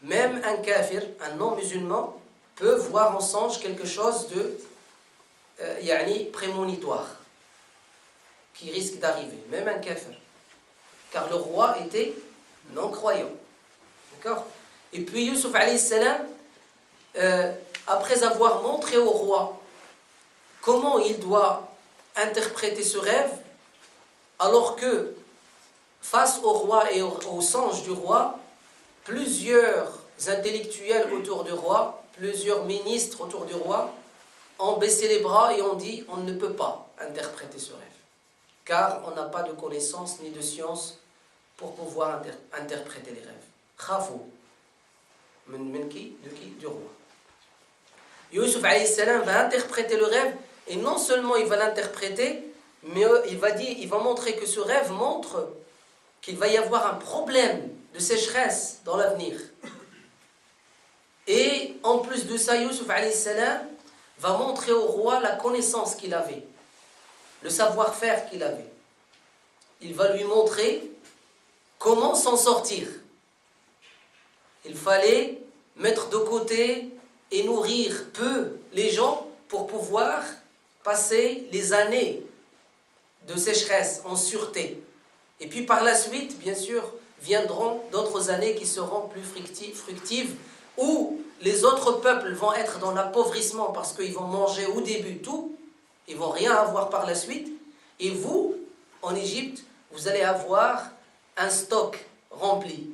Même un kafir, un non-musulman, peut voir en songe quelque chose de prémonitoire qui risque d'arriver, même un kafir. Car le roi était non-croyant. D'accord? Et puis Yusuf alayhi salam, après avoir montré au roi comment il doit interpréter ce rêve, alors que face au roi et au songe du roi, plusieurs intellectuels autour du roi, plusieurs ministres autour du roi, ont baissé les bras et ont dit on ne peut pas interpréter ce rêve. Car on n'a pas de connaissances ni de science pour pouvoir interpréter les rêves. Khafou. Du roi. Yusuf alayhi salam va interpréter le rêve, et non seulement il va l'interpréter, mais il va montrer que ce rêve montre qu'il va y avoir un problème de sécheresse dans l'avenir. Et en plus de ça, Yusuf alayhi salam va montrer au roi la connaissance qu'il avait, le savoir-faire qu'il avait. Il va lui montrer comment s'en sortir. Il fallait mettre de côté et nourrir peu les gens pour pouvoir passer les années de sécheresse en sûreté. Et puis par la suite, bien sûr, viendront d'autres années qui seront plus fructives, où les autres peuples vont être dans l'appauvrissement parce qu'ils vont manger au début tout, ils vont rien avoir par la suite. Et vous, en Égypte, vous allez avoir un stock rempli.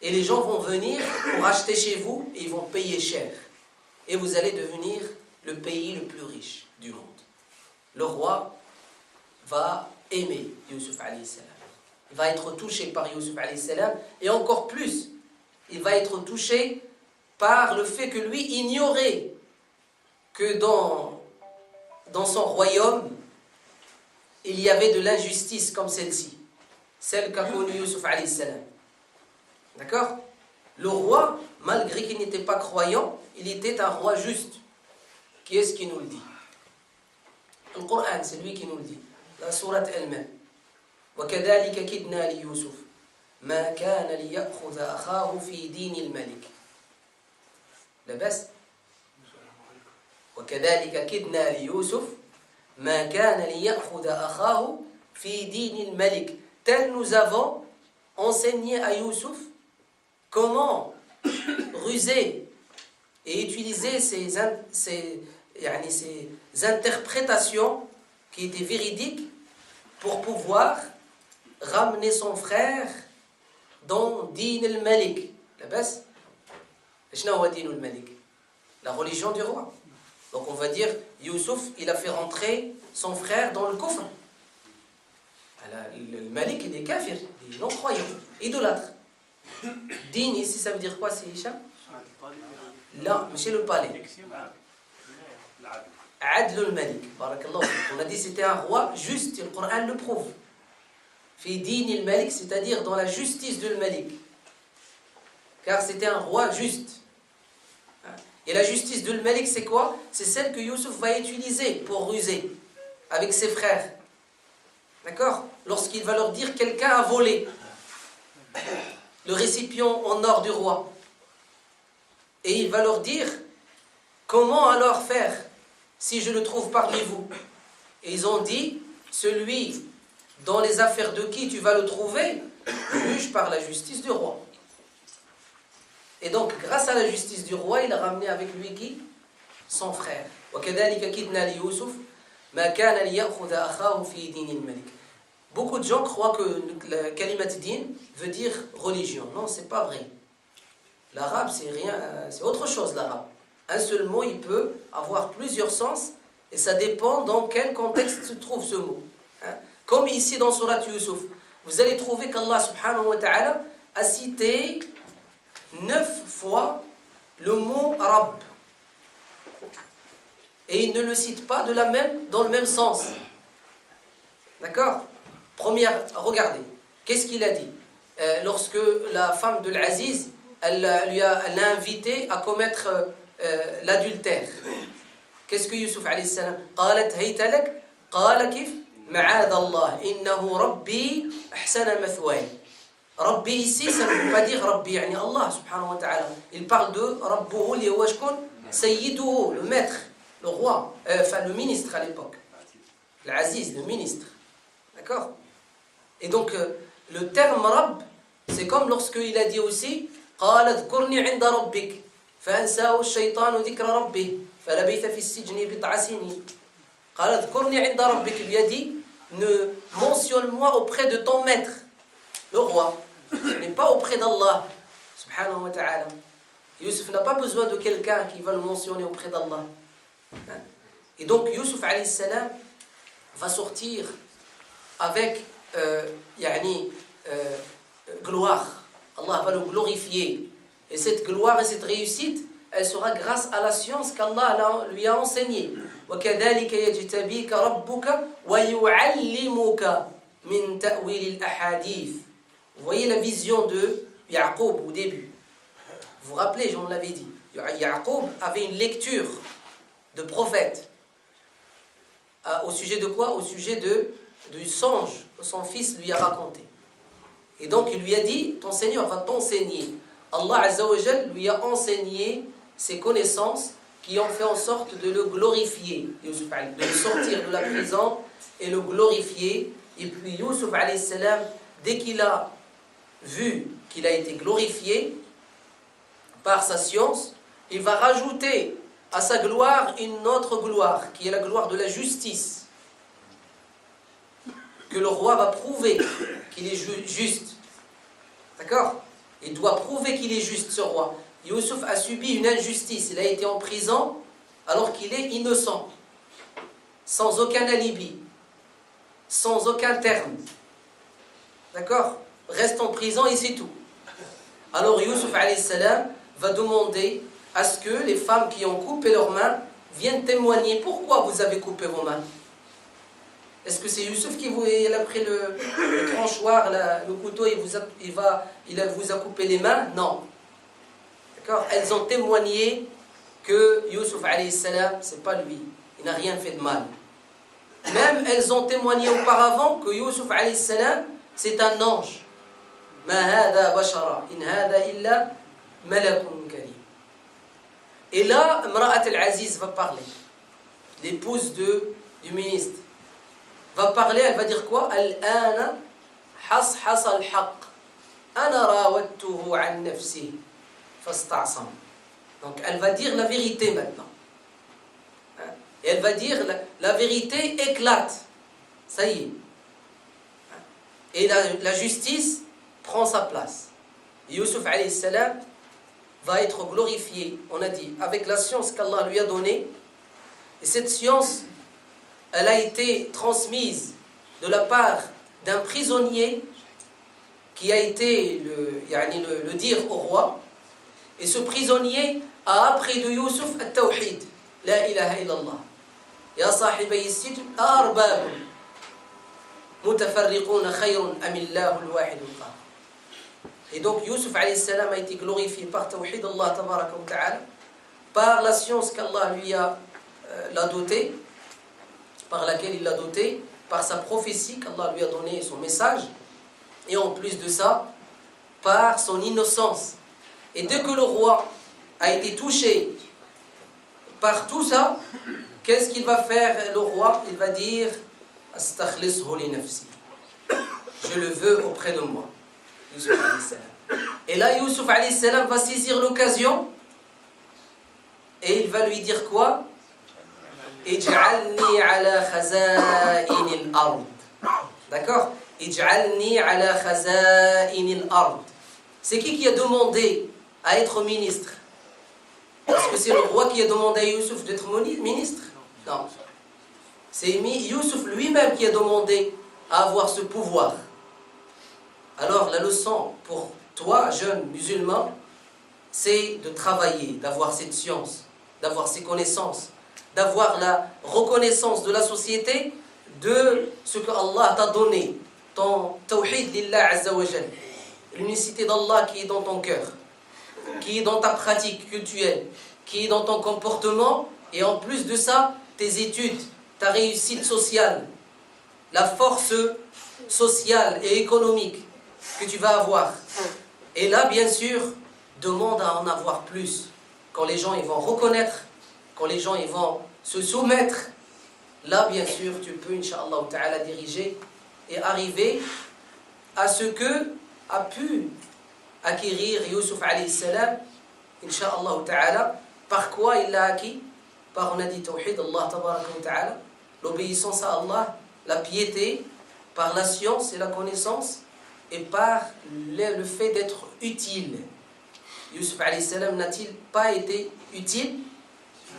Et les gens vont venir pour acheter chez vous et ils vont payer cher. Et vous allez devenir le pays le plus riche du monde. Le roi va aimer Yusuf alayhi salam. Il va être touché par Yusuf alayhi salam. Et encore plus, il va être touché par le fait que lui ignorait que dans son royaume, il y avait de l'injustice comme celle-ci. Celle qu'a connue Yusuf alayhi salam. D'accord? Le roi, malgré qu'il n'était pas croyant, il était un roi juste. Qui est-ce qui nous le dit? Le Coran, c'est lui qui nous le dit. La sourate elle-même. وَكَذَلِكَ كِدْنَا لِيُوسُفَ مَا كَانَ لِيَأْخُذَ أَخَاهُ فِي دِينِ الْمَلِكِ. لبس. وَكَذَلِكَ كِدْنَا لِيُوسُفَ مَا كَانَ لِيَأْخُذَ أَخَاهُ فِي دِينِ الْمَلِكِ. Tel nous avons enseigné à Youssouf comment ruser et utiliser ces interprétations qui étaient véridiques pour pouvoir ramener son frère dans Din al-Malik. La religion du roi. Donc on va dire, Youssouf, il a fait rentrer son frère dans le kufr. Le Malik, il est kafir, il est non-croyant, idolâtre. Din, ici, ça veut dire quoi, c'est Hicham? Là, monsieur le palais. Adl al-Malik, barakallahu. On a dit c'était un roi juste, et le Coran le prouve. Fi din al-Malik, c'est-à-dire dans la justice de Malik. Car c'était un roi juste. Et la justice de Malik, c'est quoi? C'est celle que Youssouf va utiliser pour ruser avec ses frères. D'accord? Lorsqu'il va leur dire quelqu'un a volé le récipient en or du roi. Et il va leur dire comment alors faire si je le trouve parmi vous? Et ils ont dit, celui dans les affaires de qui tu vas le trouver, juge par la justice du roi. Et donc, grâce à la justice du roi, il a ramené avec lui qui? Son frère. Beaucoup de gens croient que le kalimat din veut dire religion. Non, c'est pas vrai. L'arabe, c'est autre chose, l'arabe. Un seul mot, il peut avoir plusieurs sens, et ça dépend dans quel contexte se trouve ce mot. Comme ici dans Surat Yusuf, vous allez trouver qu'Allah subhanahu wa ta'ala a cité 9 fois le mot Rabb. Et il ne le cite pas dans le même sens. D'accord? Regardez, qu'est-ce qu'il a dit? Lorsque la femme de l'Aziz, elle l'a invité à commettre l'adultère. Qu'est-ce que Youssouf alayhi salam? قالت هيت لك قال كيف معاذ الله إنه ربي أحسن مثواي. Rabbi ici, ça ne veut pas dire Rabbi, yani Allah subhanahu wa ta'ala. Il parle de Rabbuhu li huwa shkun sayyiduhu, le maître, le roi, le ministre à l'époque. L'Aziz, le ministre. D'accord? Et donc, le terme Rabb, c'est comme lorsqu'il a dit aussi قال اذكرني عند ربك فأنساه الشيطان ذكر ربه فلبث في السجن بضع سنين. قال اذكرني عند ربك, il lui a dit ne mentionne-moi auprès de ton maître, le roi. Ce n'est pas auprès d'Allah subhanahu wa ta'ala. Youssouf n'a pas besoin de quelqu'un qui va le mentionner auprès d'Allah. Et donc Youssouf alayhi salam va sortir avec gloire. Allah va le glorifier. Et cette gloire et cette réussite, elle sera grâce à la science qu'Allah lui a enseignée. وَكَذَلِكَ يَجْتَبِيكَ رَبُّكَ وَيُعَلِّمُكَ مِنْ تَأْوِيلِ الْأَحَادِيثِ. Vous voyez la vision de Yaqub au début. Vous vous rappelez, j'en l'avais dit. Yaqub avait une lecture de prophète. Au sujet de quoi? Au sujet du songe que son fils lui a raconté. Et donc il lui a dit, ton Seigneur va t'enseigner. Allah Azza wa Jal lui a enseigné ses connaissances qui ont fait en sorte de le glorifier, de le sortir de la prison et le glorifier. Et puis Youssouf alayhi salam, dès qu'il a vu qu'il a été glorifié par sa science, il va rajouter à sa gloire une autre gloire, qui est la gloire de la justice. Que le roi va prouver qu'il est juste. D'accord? Il doit prouver qu'il est juste, ce roi. Youssouf a subi une injustice. Il a été en prison alors qu'il est innocent. Sans aucun alibi. Sans aucun terme. D'accord? Reste en prison et c'est tout. Alors Youssouf alayhi salam va demander à ce que les femmes qui ont coupé leurs mains viennent témoigner. Pourquoi vous avez coupé vos mains? Est-ce que c'est Youssouf qui a pris le tranchoir, le couteau, et il vous a coupé les mains? Non. D'accord? Elles ont témoigné que Youssouf alayhi salam, c'est pas lui. Il n'a rien fait de mal. Même elles ont témoigné auparavant que Youssouf alayhi salam, c'est un ange. Ma hada bashara, in hada illa malakun karim. Et là, Imra'at al-Aziz va parler. L'épouse du ministre va parler, elle va dire quoi? Al-ana hashas al-haq. Ana rawattuhu an nafsi fasta'sam. Donc elle va dire la vérité maintenant. Et elle va dire la vérité éclate. Ça y est. Et la justice prend sa place. Youssouf alayhi salam va être glorifié, on a dit, avec la science qu'Allah lui a donnée. Et cette science, elle a été transmise de la part d'un prisonnier qui a été le dire au roi. Et ce prisonnier a appris de Youssouf al-Tawhid, la ilaha illallah. Ya sahibayi as-sijn arbab mutafarriqun khayrun am Allahu al-wahid al-qahhar. Et donc Youssouf alayhi salam a été glorifié par Tawhid Allah tabaraka wa ta'ala, par la science qu'Allah lui a l'a doté, par laquelle il l'a doté, par sa prophétie qu'Allah lui a donné, son message, et en plus de ça, par son innocence. Et dès que le roi a été touché par tout ça, qu'est-ce qu'il va faire le roi? Il va dire Astakhlishu li nafsi. Je le veux auprès de moi. Youssouf alayhi salam. Et là, Youssouf alayhi salam va saisir l'occasion et il va lui dire quoi? Ij'alni ala khaza'in al-ard. D'accord? Ij'alni ala khaza'in al-ard. C'est qui a demandé à être ministre? Est-ce que c'est le roi qui a demandé à Youssouf d'être ministre? Non. C'est Youssouf lui-même qui a demandé à avoir ce pouvoir. Alors la leçon pour toi, jeune musulman, c'est de travailler, d'avoir cette science, d'avoir ces connaissances, d'avoir la reconnaissance de la société de ce que Allah t'a donné, ton tawhid lillah azza wa jal, l'unicité d'Allah qui est dans ton cœur, qui est dans ta pratique cultuelle, qui est dans ton comportement, et en plus de ça, tes études, ta réussite sociale, la force sociale et économique que tu vas avoir. Et là, bien sûr, demande à en avoir plus. Quand les gens ils vont reconnaître, quand les gens ils vont se soumettre, là, bien sûr, tu peux, Inch'Allah ta'ala, diriger et arriver à ce que a pu acquérir Youssouf alayhi salam, Inch'Allah ta'ala. Par quoi il l'a acquis? Par, on a dit, Tawhid Allah tabaraka wa ta'ala, l'obéissance à Allah, la piété, par la science et la connaissance, et par le fait d'être utile. Youssouf alayhi salam n'a-t-il pas été utile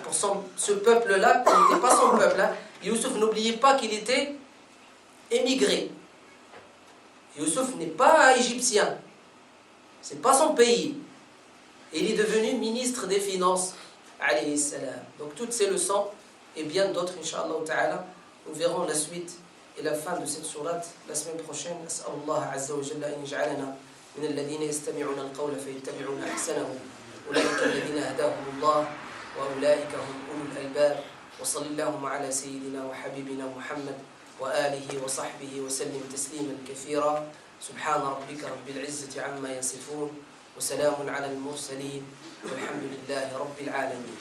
pour ce peuple-là, qui n'était pas son peuple, hein? Youssouf, n'oubliez pas qu'il était émigré. Youssouf n'est pas égyptien, c'est pas son pays. Il est devenu ministre des Finances, alayhi salam. Donc toutes ces leçons et bien d'autres, Inch'Allah ta'ala, nous verrons la suite et la fin de cette sourate la semaine prochaine. As'alullah azza wa jalla an yaj'alana min alladhina yastami'una al-qawla fayattabi'una ahsanahu. Ulaika alladhina hadahumullah wa ulaika hum ulul albab. Wa sallallahu ala sayyidina wa habibina Muhammad wa alihi wa sahbihi wa sallim tasliman kathira. Subhana rabbika rabbil izzati amma yasifun. وسلام على المرسلين والحمد لله رب العالمين.